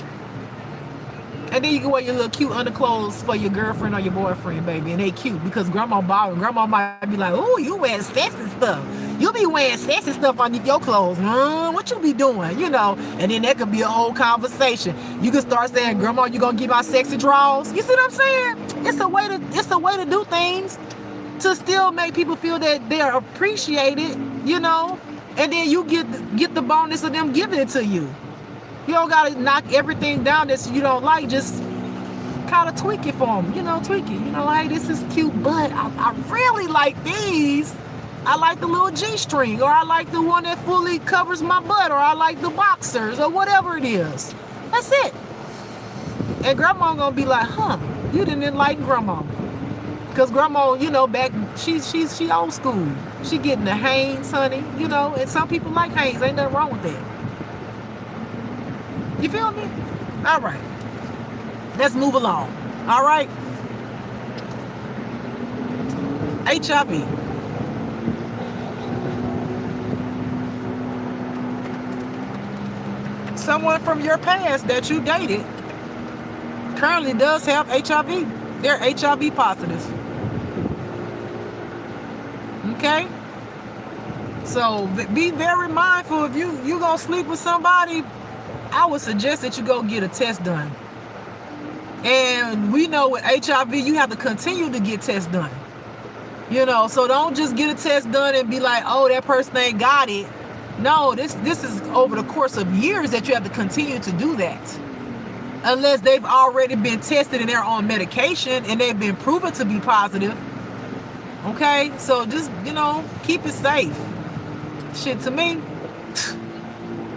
And then you can wear your little cute underclothes for your girlfriend or your boyfriend, baby, and they cute because grandma bought them. Grandma might be like, oh, you wearing sexy stuff. You be wearing sexy stuff underneath your clothes. What you be doing, And then that could be a whole conversation. You can start saying, grandma, you going to get my sexy drawers? You see what I'm saying? It's a way to do things, to still make people feel that they're appreciated, and then you get the bonus of them giving it to you. You don't gotta knock everything down that you don't like. Just kind of tweak it for them, tweak it. Hey, this is cute, but I really like these. I like the little G-string, or I like the one that fully covers my butt, or I like the boxers, or whatever it is. That's it. And grandma gonna be like, you didn't enlighten grandma. Because grandma, back, she old school. She getting the Hanes, honey, and some people like Hanes. Ain't nothing wrong with that. You feel me? All right. Let's move along. All right. HIV. Someone from your past that you dated currently does have HIV. They're HIV positive. Okay? So be very mindful. If you gonna sleep with somebody, I would suggest that you go get a test done. And we know with HIV, you have to continue to get tests done. So don't just get a test done and be like, oh, that person ain't got it. No, this is over the course of years that you have to continue to do that. unless they've already been tested and they're on medication and they've been proven to be positive. Okay, so just, keep it safe. Shit, to me,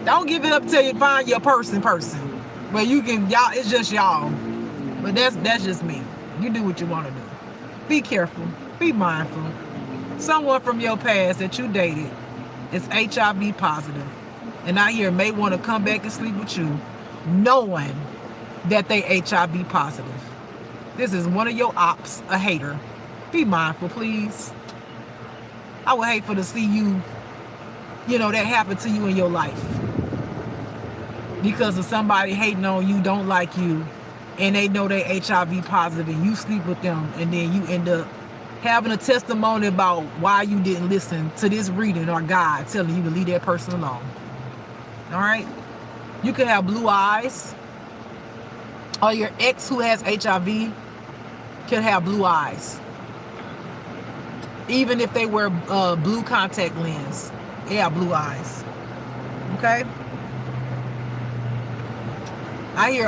don't give it up till you find your person. But you can, y'all, it's just y'all. But that's just me. You do what you want to do. Be careful. Be mindful. Someone from your past that you dated is HIV positive, and I hear may want to come back and sleep with you knowing that they HIV positive. This is one of your ops, a hater. Be mindful, please. I would hate for to see you, that happen to you in your life because of somebody hating on you, don't like you, and they know they HIV positive, and you sleep with them, and then you end up having a testimony about why you didn't listen to this reading or God telling you to leave that person alone. All right? You could have blue eyes, or your ex who has HIV could have blue eyes. Even if they wear blue contact lens, they have blue eyes. Okay? I hear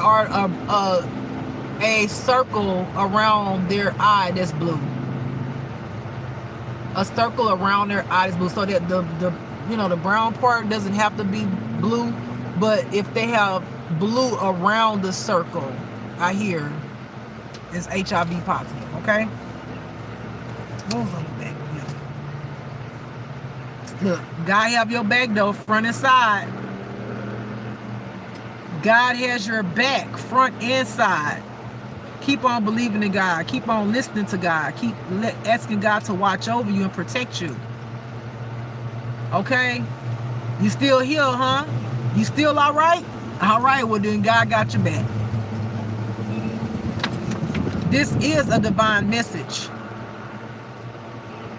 a circle around their eye that's blue. A circle around their eye is blue, so that the brown part doesn't have to be blue, but if they have blue around the circle, I hear is HIV positive. Okay? What was on the back? Look, God have your back though, front and side. God has your back, front and side. Keep on believing in God. Keep on listening to God. Keep asking God to watch over you and protect you. Okay? You still here, huh? You still all right? All right, well then God got your back. This is a divine message.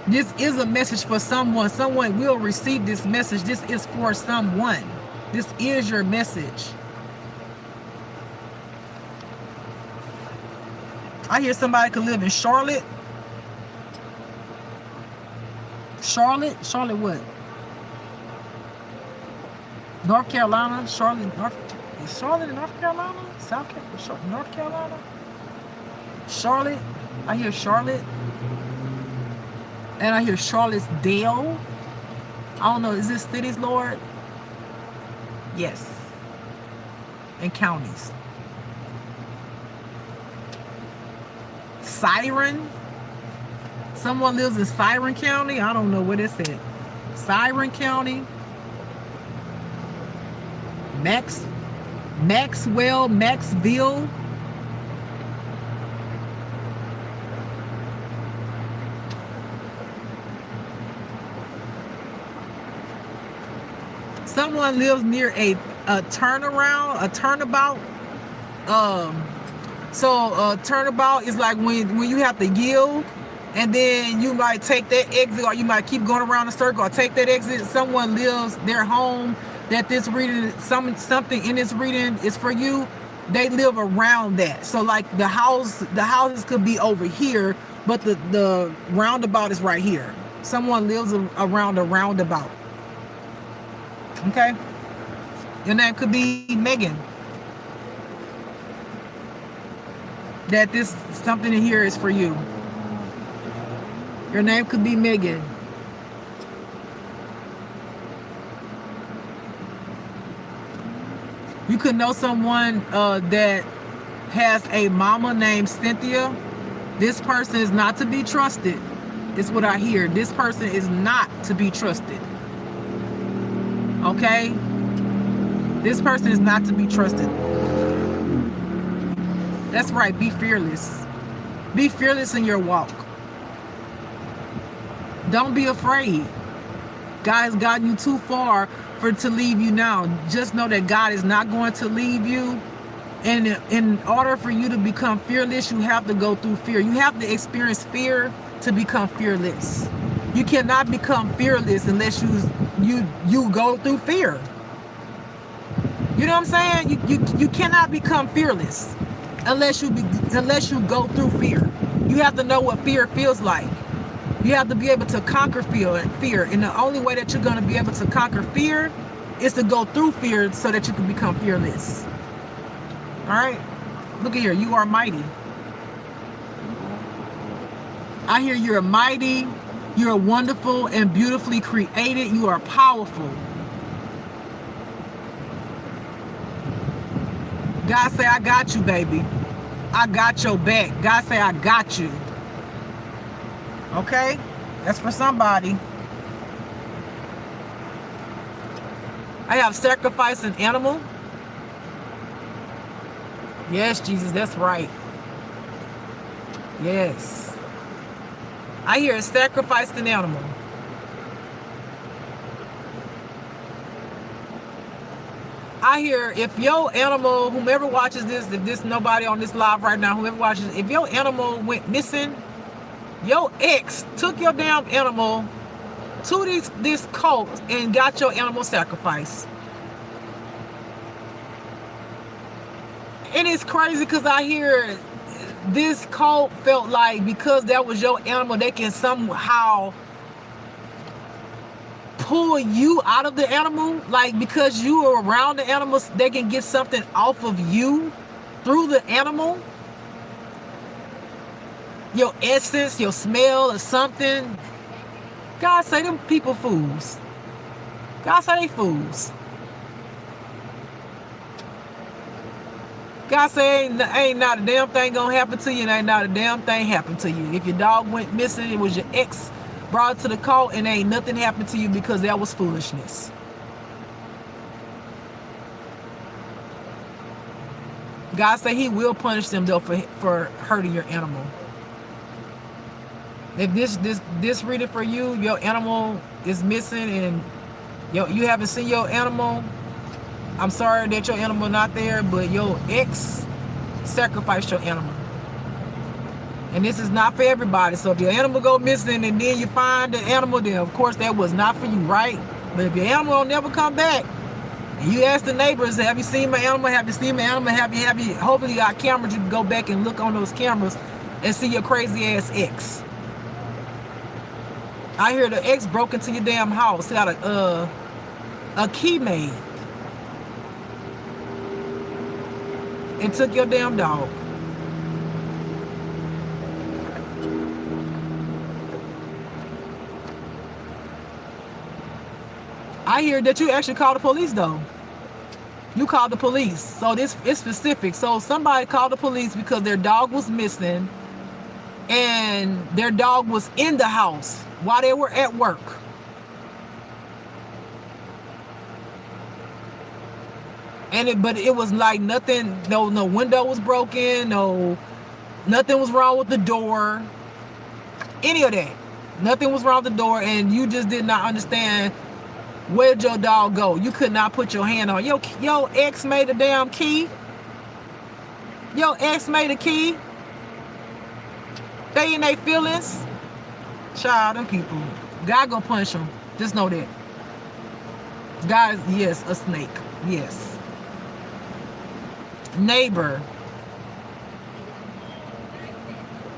This is a message for someone. Someone will receive this message. This is for someone. This is your message. I hear somebody could live in Charlotte. Charlotte what? North Carolina? Charlotte, North Carolina? North Carolina? Charlotte? I hear Charlotte. And I hear Charlottesville. I don't know, is this cities, Lord? Yes. And counties. Siren. Someone lives in Siren County. I don't know what it said. Siren County. Maxville. Someone lives near a turnabout. So a turnabout is like when you have to yield, and then you might take that exit, or you might keep going around the circle, or take that exit. Someone lives their home that this reading, something in this reading is for you. They live around that. So like the houses could be over here, but the roundabout is right here. Someone lives around a roundabout. Okay? Your name could be Megan. That this something in here is for you. Your name could be Megan. You could know someone that has a mama named Cynthia. This person is not to be trusted. Is what I hear. This person is not to be trusted. Okay? This person is not to be trusted. That's right. Be fearless. Be fearless in your walk. Don't be afraid. God has gotten you too far to leave you now. Just know that God is not going to leave you. And in order for you to become fearless, you have to go through fear. You have to experience fear to become fearless. You cannot become fearless unless you go through fear. You know what I'm saying? You cannot become fearless unless you go through fear. You have to know what fear feels like. You have to be able to conquer fear. And the only way that you're going to be able to conquer fear is to go through fear so that you can become fearless. All right. Look at here. You are mighty. I hear you're mighty. You're wonderful and beautifully created. You are powerful. God say, I got you, baby. I got your back. God say, I got you. Okay? That's for somebody. I have sacrificed an animal. Yes, Jesus, that's right. Yes. I hear sacrificed an animal. I hear if your animal, whomever watches this, if this nobody on this live right now, whoever watches, if your animal went missing, your ex took your damn animal to this cult and got your animal sacrificed. And it's crazy because I hear this cult felt like because that was your animal, they can somehow pull you out of the animal. Like because you were around the animals, they can get something off of you through the animal. Your essence, your smell or something. God say them people fools. God say they fools. God say ain't not a damn thing gonna happen to you, and ain't not a damn thing happened to you. If your dog went missing, it was your ex brought it to the cult, and ain't nothing happened to you because that was foolishness. God say he will punish them though for hurting your animal. If this reading for you, your animal is missing and you haven't seen your animal, I'm sorry that your animal not there, but your ex sacrificed your animal. And this is not for everybody. So if your animal go missing and then you find the animal, then of course that was not for you, right? But if your animal will never come back, and you ask the neighbors, have you seen my animal? Have you seen my animal? Have you hopefully you got cameras, you can go back and look on those cameras and see your crazy ass ex. I hear the ex broke into your damn house, got a key made. And took your damn dog. I hear that you actually called the police though. You called the police. So this is specific. So somebody called the police because their dog was missing and their dog was in the house while they were at work. But it was like nothing, no window was broken, nothing was wrong with the door, any of that. Nothing was wrong with the door, and you just did not understand where'd your dog go. You could not put your hand on. Your ex made a damn key. Your ex made a key. They in their feelings. Child, them people. God gonna punish them. Just know that. God, yes, a snake. Yes. Neighbor.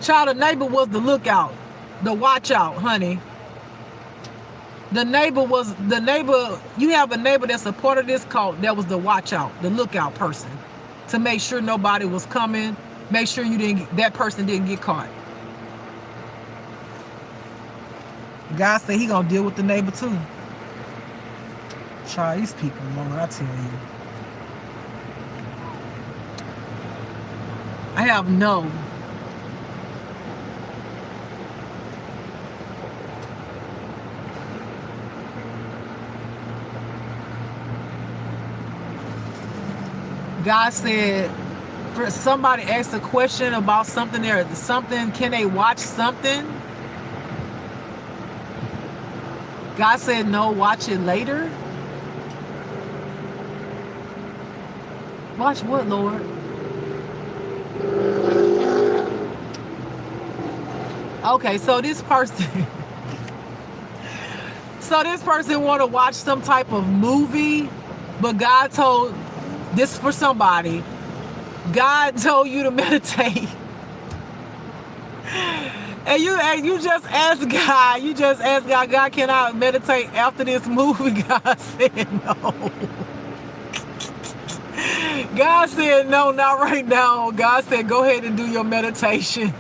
Child, the neighbor was the lookout, the watch out, honey. The neighbor, you have a neighbor that's a part of this cult that was the watch out, the lookout person, to make sure nobody was coming, make sure that person didn't get caught. God said he gonna deal with the neighbor too. Child, these people, Lord, I tell you. I have no. God said, for somebody asked a question about something can they watch something? God said, no, watch it later. Watch what, Lord? Okay, so this person want to watch some type of movie, but God told this for somebody. God told you to meditate. And you just ask God, God, can I meditate after this movie? God said no. God said, no, not right now. God said, go ahead and do your meditation.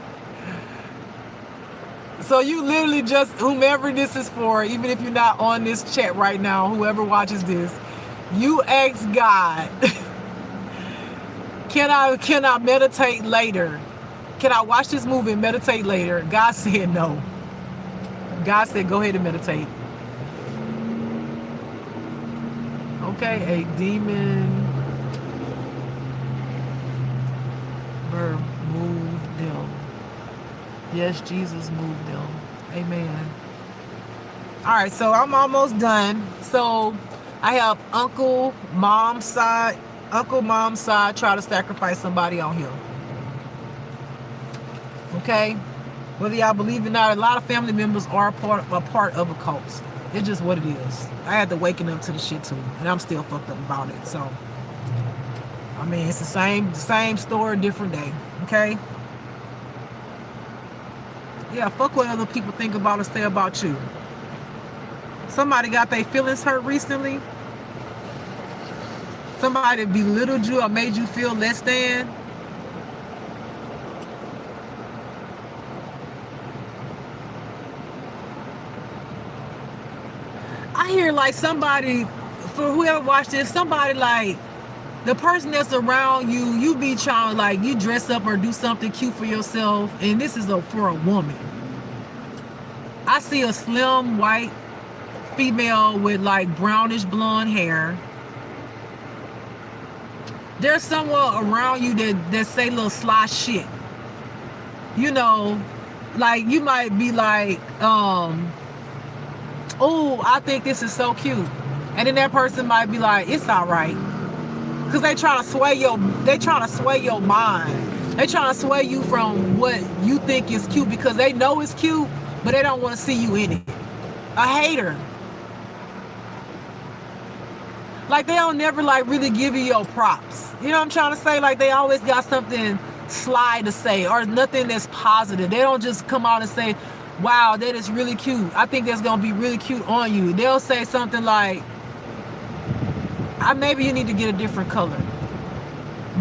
So you literally just, whomever this is for, even if you're not on this chat right now, whoever watches this, you ask God, can I meditate later? Can I watch this movie and meditate later? God said no. God said, go ahead and meditate. Okay, a demon moved them. Yes, Jesus moved them. Amen. All right, so I'm almost done. So I have uncle, mom's side try to sacrifice somebody on him. Okay? Whether y'all believe it or not, a lot of family members are a part of a cult. It's just what it is. I had to waken up to the shit too, and I'm still fucked up about it. So, I mean, it's the same story, different day. Okay? Yeah, fuck what other people think about or say about you. Somebody got their feelings hurt recently. Somebody belittled you or made you feel less than. I hear like somebody, for whoever watched this, somebody like, the person that's around you, you be trying, like, you dress up or do something cute for yourself, and this is for a woman. I see a slim white female with like brownish blonde hair. There's someone around you that say little sly shit. You know, like you might be like, oh, I think this is so cute. And then that person might be like, it's all right. Because they trying to sway your mind. They trying to sway you from what you think is cute because they know it's cute, but they don't want to see you in it. A hater. Like they don't never like really give you your props. You know what I'm trying to say? Like they always got something sly to say or nothing that's positive. They don't just come out and say, wow, that is really cute. I think that's going to be really cute on you. They'll say something like, maybe you need to get a different color.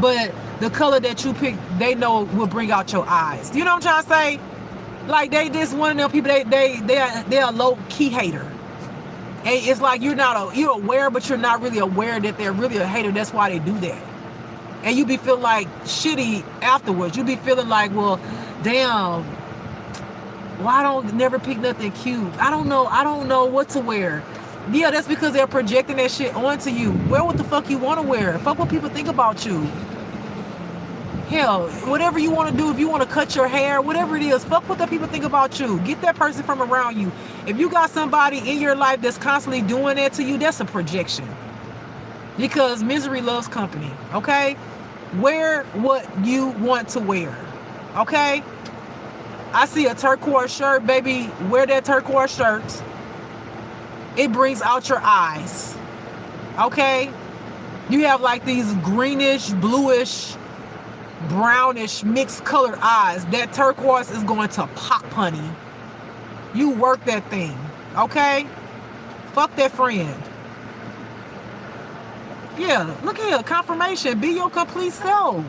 But the color that you pick, they know will bring out your eyes. You know what I'm trying to say? Like they just one of them people, they're a low-key hater. And it's like you're aware, but you're not really aware that they're really a hater. That's why they do that. And you be feeling like shitty afterwards. You be feeling like, well, damn, why don't never pick nothing cute? I don't know what to wear. Yeah, that's because they're projecting that shit onto you. Wear what the fuck you want to wear. Fuck what people think about you. Hell, whatever you want to do, if you want to cut your hair, whatever it is, fuck what the people think about you. Get that person from around you. If you got somebody in your life that's constantly doing that to you, that's a projection. Because misery loves company, okay? Wear what you want to wear, okay? I see a turquoise shirt, baby. Wear that turquoise shirt. It brings out your eyes, okay? You have like these greenish, bluish, brownish, mixed colored eyes. That turquoise is going to pop, honey. You work that thing, okay? Fuck that friend. Yeah, look here, confirmation. Be your complete self.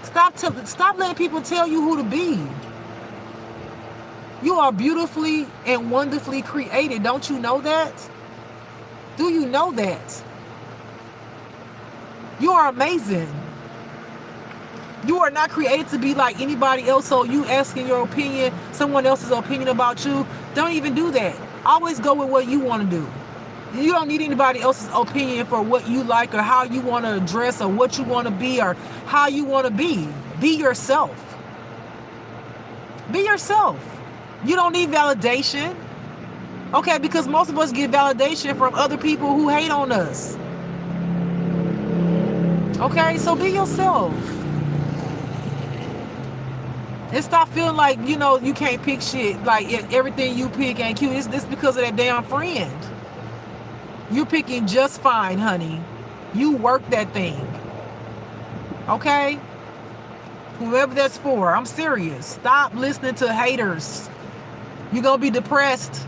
Stop letting people tell you who to be. You are beautifully and wonderfully created. Don't you know that? Do you know that? You are amazing. You are not created to be like anybody else, so you asking your opinion, someone else's opinion about you, don't even do that. Always go with what you want to do. You don't need anybody else's opinion for what you like or how you want to dress or what you want to be or how you want to be. Be yourself. Be yourself. You don't need validation. Okay, because most of us get validation from other people who hate on us. Okay, so be yourself. And stop feeling like, you can't pick shit. Like, everything you pick ain't cute. It's because of that damn friend. You're picking just fine, honey. You work that thing. Okay? Whoever that's for, I'm serious. Stop listening to haters. You're going to be depressed.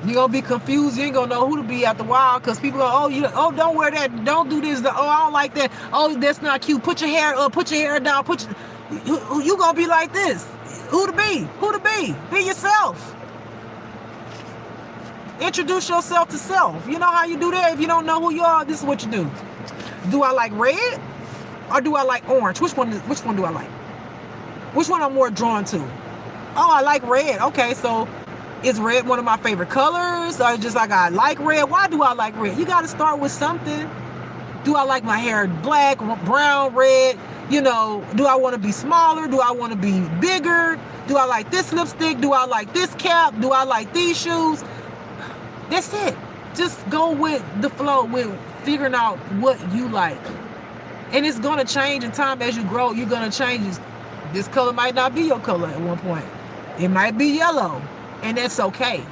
You're gonna be confused. You ain't gonna know who to be after a while, because people go, oh, don't wear that, don't do this, oh, I don't like that, oh, that's not cute, put your hair up, put your hair down, you gonna be like this. Who to be yourself. Introduce yourself to self. You know how you do that? If you don't know who you are, this is what you do. Do I like red or do I like orange? Which one do I like? Which one I'm more drawn to? Oh, I like red. Okay, so is red one of my favorite colors? Or just like I like red? Why do I like red? You got to start with something. Do I like my hair black, brown, red? You know, do I want to be smaller? Do I want to be bigger? Do I like this lipstick? Do I like this cap? Do I like these shoes? That's it. Just go with the flow, with figuring out what you like. And it's going to change in time as you grow. You're going to change. This color might not be your color at one point. It might be yellow, and that's okay.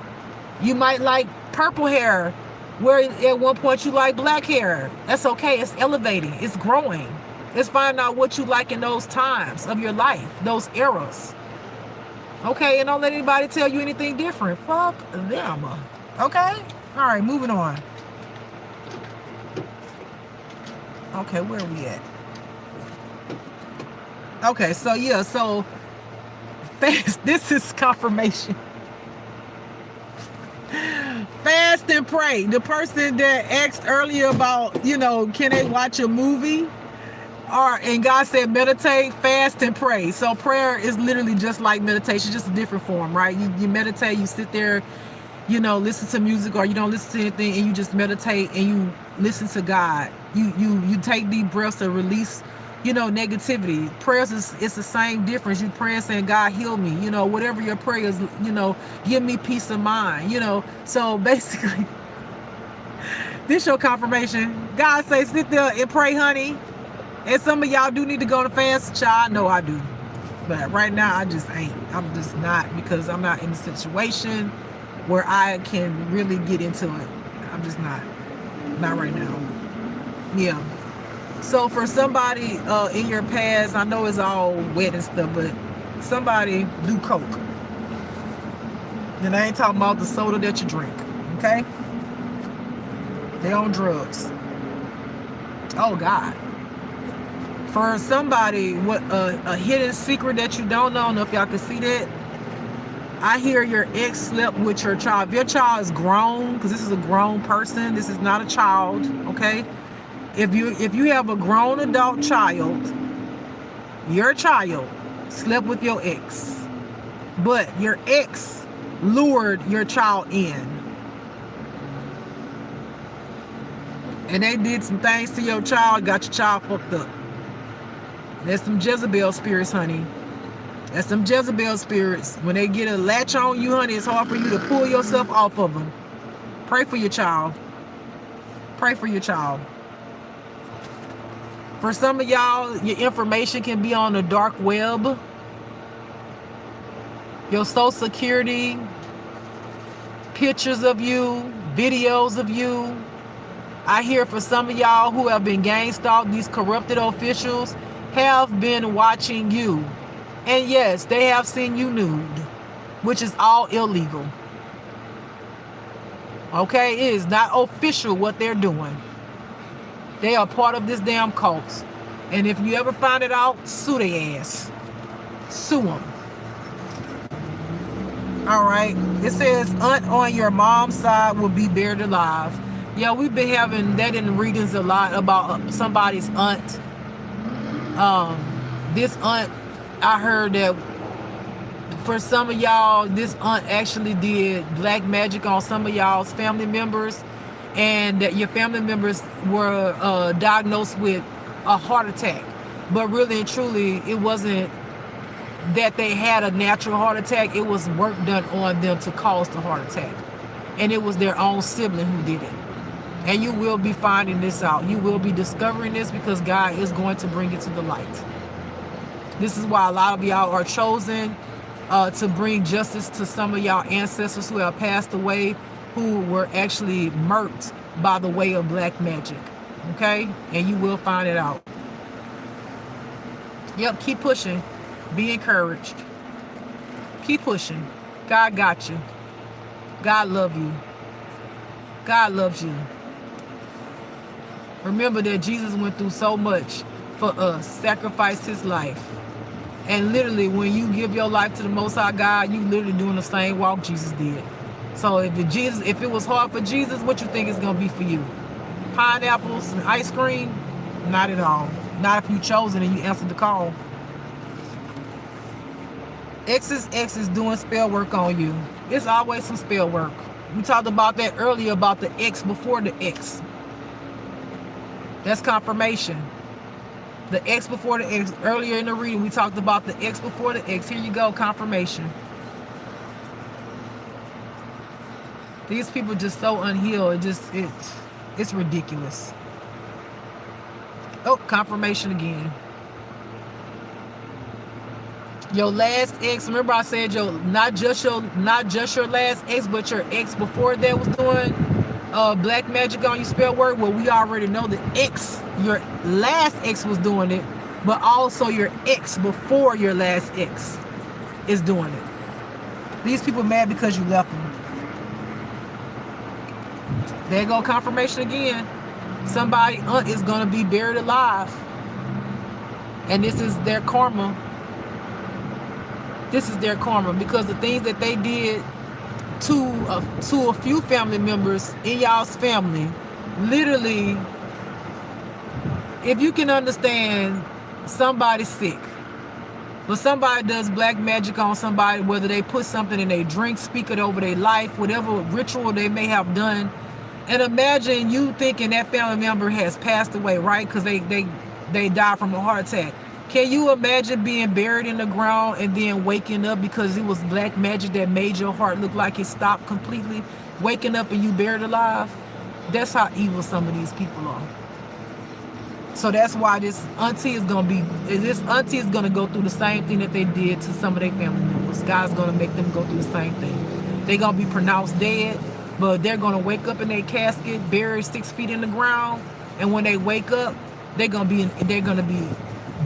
You might like purple hair, where at one point you like black hair. That's okay. It's elevating. It's growing. It's finding out what you like in those times of your life, those eras. Okay, and don't let anybody tell you anything different. Fuck them. Okay? All right, moving on. Okay, where are we at? Okay, so fast. This is confirmation. Fast and pray. The person that asked earlier about, can they watch a movie? And God said meditate, fast, and pray. So prayer is literally just like meditation, just a different form, right? You meditate, you sit there, listen to music, or you don't listen to anything, and you just meditate and you listen to God. You take deep breaths to release, negativity. Prayers it's the same difference. You pray and saying, God, heal me. Whatever your prayer is, give me peace of mind. So basically, this your confirmation. God say, sit there and pray, honey. And some of y'all do need to go to fast, child. I know I do. But right now, I just ain't. I'm just not, because I'm not in a situation where I can really get into it. I'm just not. Not right now. Yeah. So for somebody in your past, I know it's all wet and stuff, but somebody do coke. And I ain't talking about the soda that you drink, okay? They on drugs. Oh, God. For somebody, what a hidden secret that you don't know, I don't know if y'all can see that. I hear your ex slept with your child. If your child is grown, because this is a grown person, this is not a child, okay? If you have a grown adult child, your child slept with your ex, but your ex lured your child in. And they did some things to your child, got your child fucked up. That's some Jezebel spirits, honey. That's some Jezebel spirits. When they get a latch on you, honey, it's hard for you to pull yourself off of them. Pray for your child. Pray for your child. For some of y'all, your information can be on the dark web. Your social security, pictures of you, videos of you. I hear for some of y'all who have been gang stalked, these corrupted officials have been watching you. And yes, they have seen you nude, which is all illegal. Okay, it is not official what they're doing. They are part of this damn cult. And if you ever find it out, sue their ass. Sue them. All right. It says aunt on your mom's side will be buried alive. Yeah, we've been having that in the readings a lot about somebody's aunt. This aunt, I heard that for some of y'all, this aunt actually did black magic on some of y'all's family members, and that your family members were diagnosed with a heart attack. But really and truly, it wasn't that they had a natural heart attack. It was work done on them to cause the heart attack. And it was their own sibling who did it. And you will be finding this out. You will be discovering this, because God is going to bring it to the light. This is why a lot of y'all are chosen to bring justice to some of y'all ancestors who have passed away, who were actually murked by the way of black magic. Okay? And you will find it out. Yep, keep pushing. Be encouraged. Keep pushing. God got you. God loves you. God loves you. Remember that Jesus went through so much for us, sacrificed his life. And literally, when you give your life to the Most High God, you literally doing the same walk Jesus did. So if it was hard for Jesus, what you think it's going to be for you? Pineapples and ice cream? Not at all. Not if you chosen and you answered the call. X is doing spell work on you. It's always some spell work. We talked about that earlier, about the X before the X. That's confirmation. The X before the X. Earlier in the reading, we talked about the X before the X. Here you go, confirmation. These people just so unhealed. It's ridiculous. Oh, confirmation again. Your last ex. Remember I said not just your last ex, but your ex before that was doing black magic on you, spell work. Well, we already know the ex, your last ex was doing it, but also your ex before your last ex is doing it. These people mad because you left them. There go confirmation again. Somebody is gonna be buried alive, and this is their karma. This is their karma, because the things that they did to a few family members in y'all's family, literally, if you can understand, somebody's sick, but somebody does black magic on somebody, whether they put something in their drink, speak it over their life, whatever ritual they may have done, and imagine you thinking that family member has passed away, right? Because they died from a heart attack. Can you imagine being buried in the ground and then waking up because it was black magic that made your heart look like it stopped completely? Waking up and you buried alive? That's how evil some of these people are. So that's why this auntie is going to go through the same thing that they did to some of their family members. God's going to make them go through the same thing. They're going to be pronounced dead, but they're going to wake up in their casket, buried 6 feet in the ground, and when they wake up, they're going to be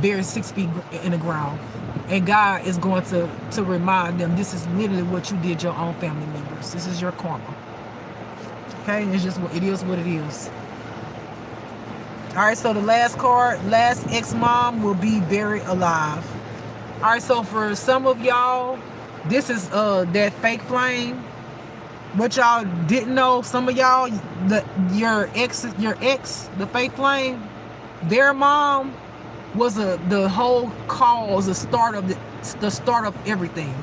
buried 6 feet in the ground, and God is going to remind them, this is literally what you did your own family members. This is your karma. Okay, it's just what it is. What it is. All right, so the last card, last ex-mom will be buried alive. All right, so for some of y'all, this is that fake flame. What y'all didn't know, some of y'all, your ex, the fake flame, their mom was the whole cause, the start of everything.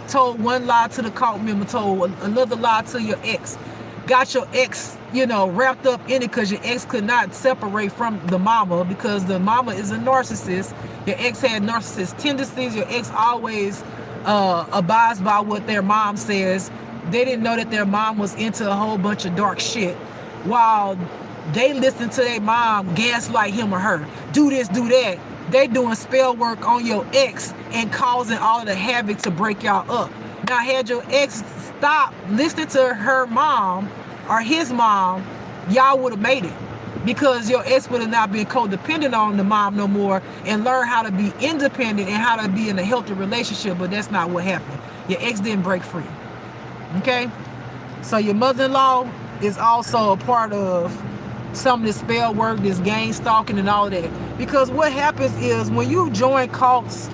Told one lie to the cult member, told another lie to your ex. Got your ex, wrapped up in it, because your ex could not separate from the mama, because the mama is a narcissist. Your ex had narcissist tendencies. Your ex always abides by what their mom says. They didn't know that their mom was into a whole bunch of dark shit, while they listen to their mom gaslight him or her. Do this, do that. They doing spell work on your ex and causing all of the havoc to break y'all up. Now, had your ex stop listening to her mom or his mom, y'all would have made it, because your ex would have not been codependent on the mom no more and learn how to be independent and how to be in a healthy relationship. But that's not what happened. Your ex didn't break free. Okay? So your mother-in-law is also a part of some of this spell work, this gang stalking and all of that. Because what happens is, when you join cults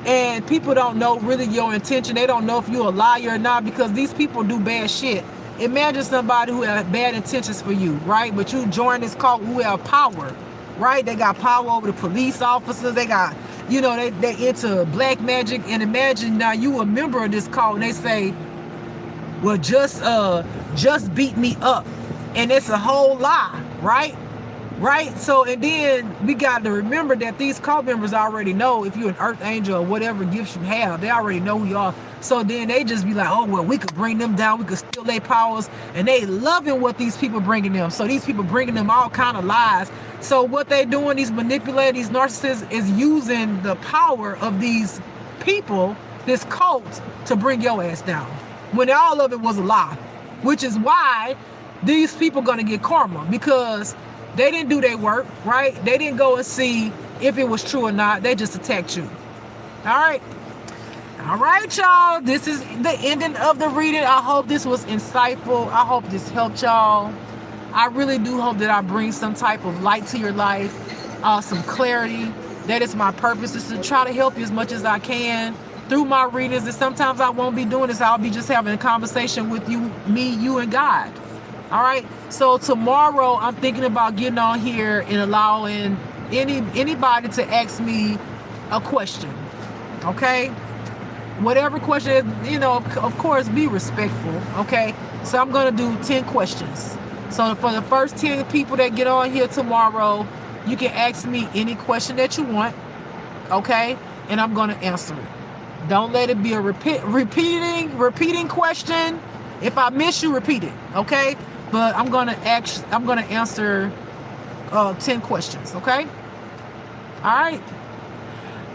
and people don't know really your intention, they don't know if you're a liar or not, because these people do bad shit. Imagine somebody who has bad intentions for you, right? But you join this cult who have power, right? They got power over the police officers. They got, they into black magic. And imagine now you a member of this cult and they say, well, just beat me up. And it's a whole lie, right? Right? So, and then we got to remember that these cult members already know if you're an earth angel or whatever gifts you have. They already know who you are. So then they just be like, oh, well, we could bring them down. We could steal their powers. And they loving what these people bringing them. So these people bringing them all kind of lies. So what they doing, these manipulators, these narcissists, is using the power of these people, this cult, to bring your ass down, when all of it was a lie. Which is why these people going to get karma, because they didn't do their work, right? They didn't go and see if it was true or not. They just attacked you. All right? All right, y'all. This is the ending of the reading. I hope this was insightful. I hope this helped y'all. I really do hope that I bring some type of light to your life, some clarity. That is my purpose, is to try to help you as much as I can through my readings. And sometimes I won't be doing this. I'll be just having a conversation with you, me, you, and God. All right. So tomorrow I'm thinking about getting on here and allowing anybody to ask me a question. Okay. Whatever question is, you know, of course, be respectful. Okay. So I'm going to do 10 questions. So for the first 10 people that get on here tomorrow, you can ask me any question that you want. Okay. And I'm going to answer it. Don't let it be a repeating question. If I miss you, repeat it. Okay. But I'm going to answer 10 questions. Okay.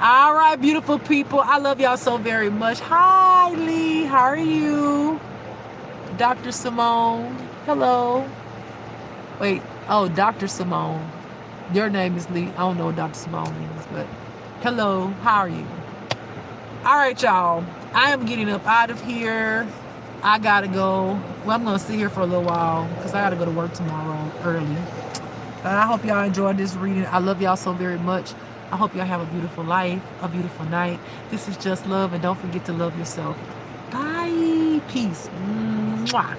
All right, beautiful people. I love y'all so very much. Hi, Lee. How are you? Dr. Simone. Hello. Wait. Oh, Dr. Simone. Your name is Lee. I don't know what Dr. Simone means, but hello. How are you? All right, y'all. I am getting up out of here. I got to go. Well, I'm going to sit here for a little while because I got to go to work tomorrow early. But I hope y'all enjoyed this reading. I love y'all so very much. I hope y'all have a beautiful life, a beautiful night. This is Just Love, and don't forget to love yourself. Bye. Peace. Mwah.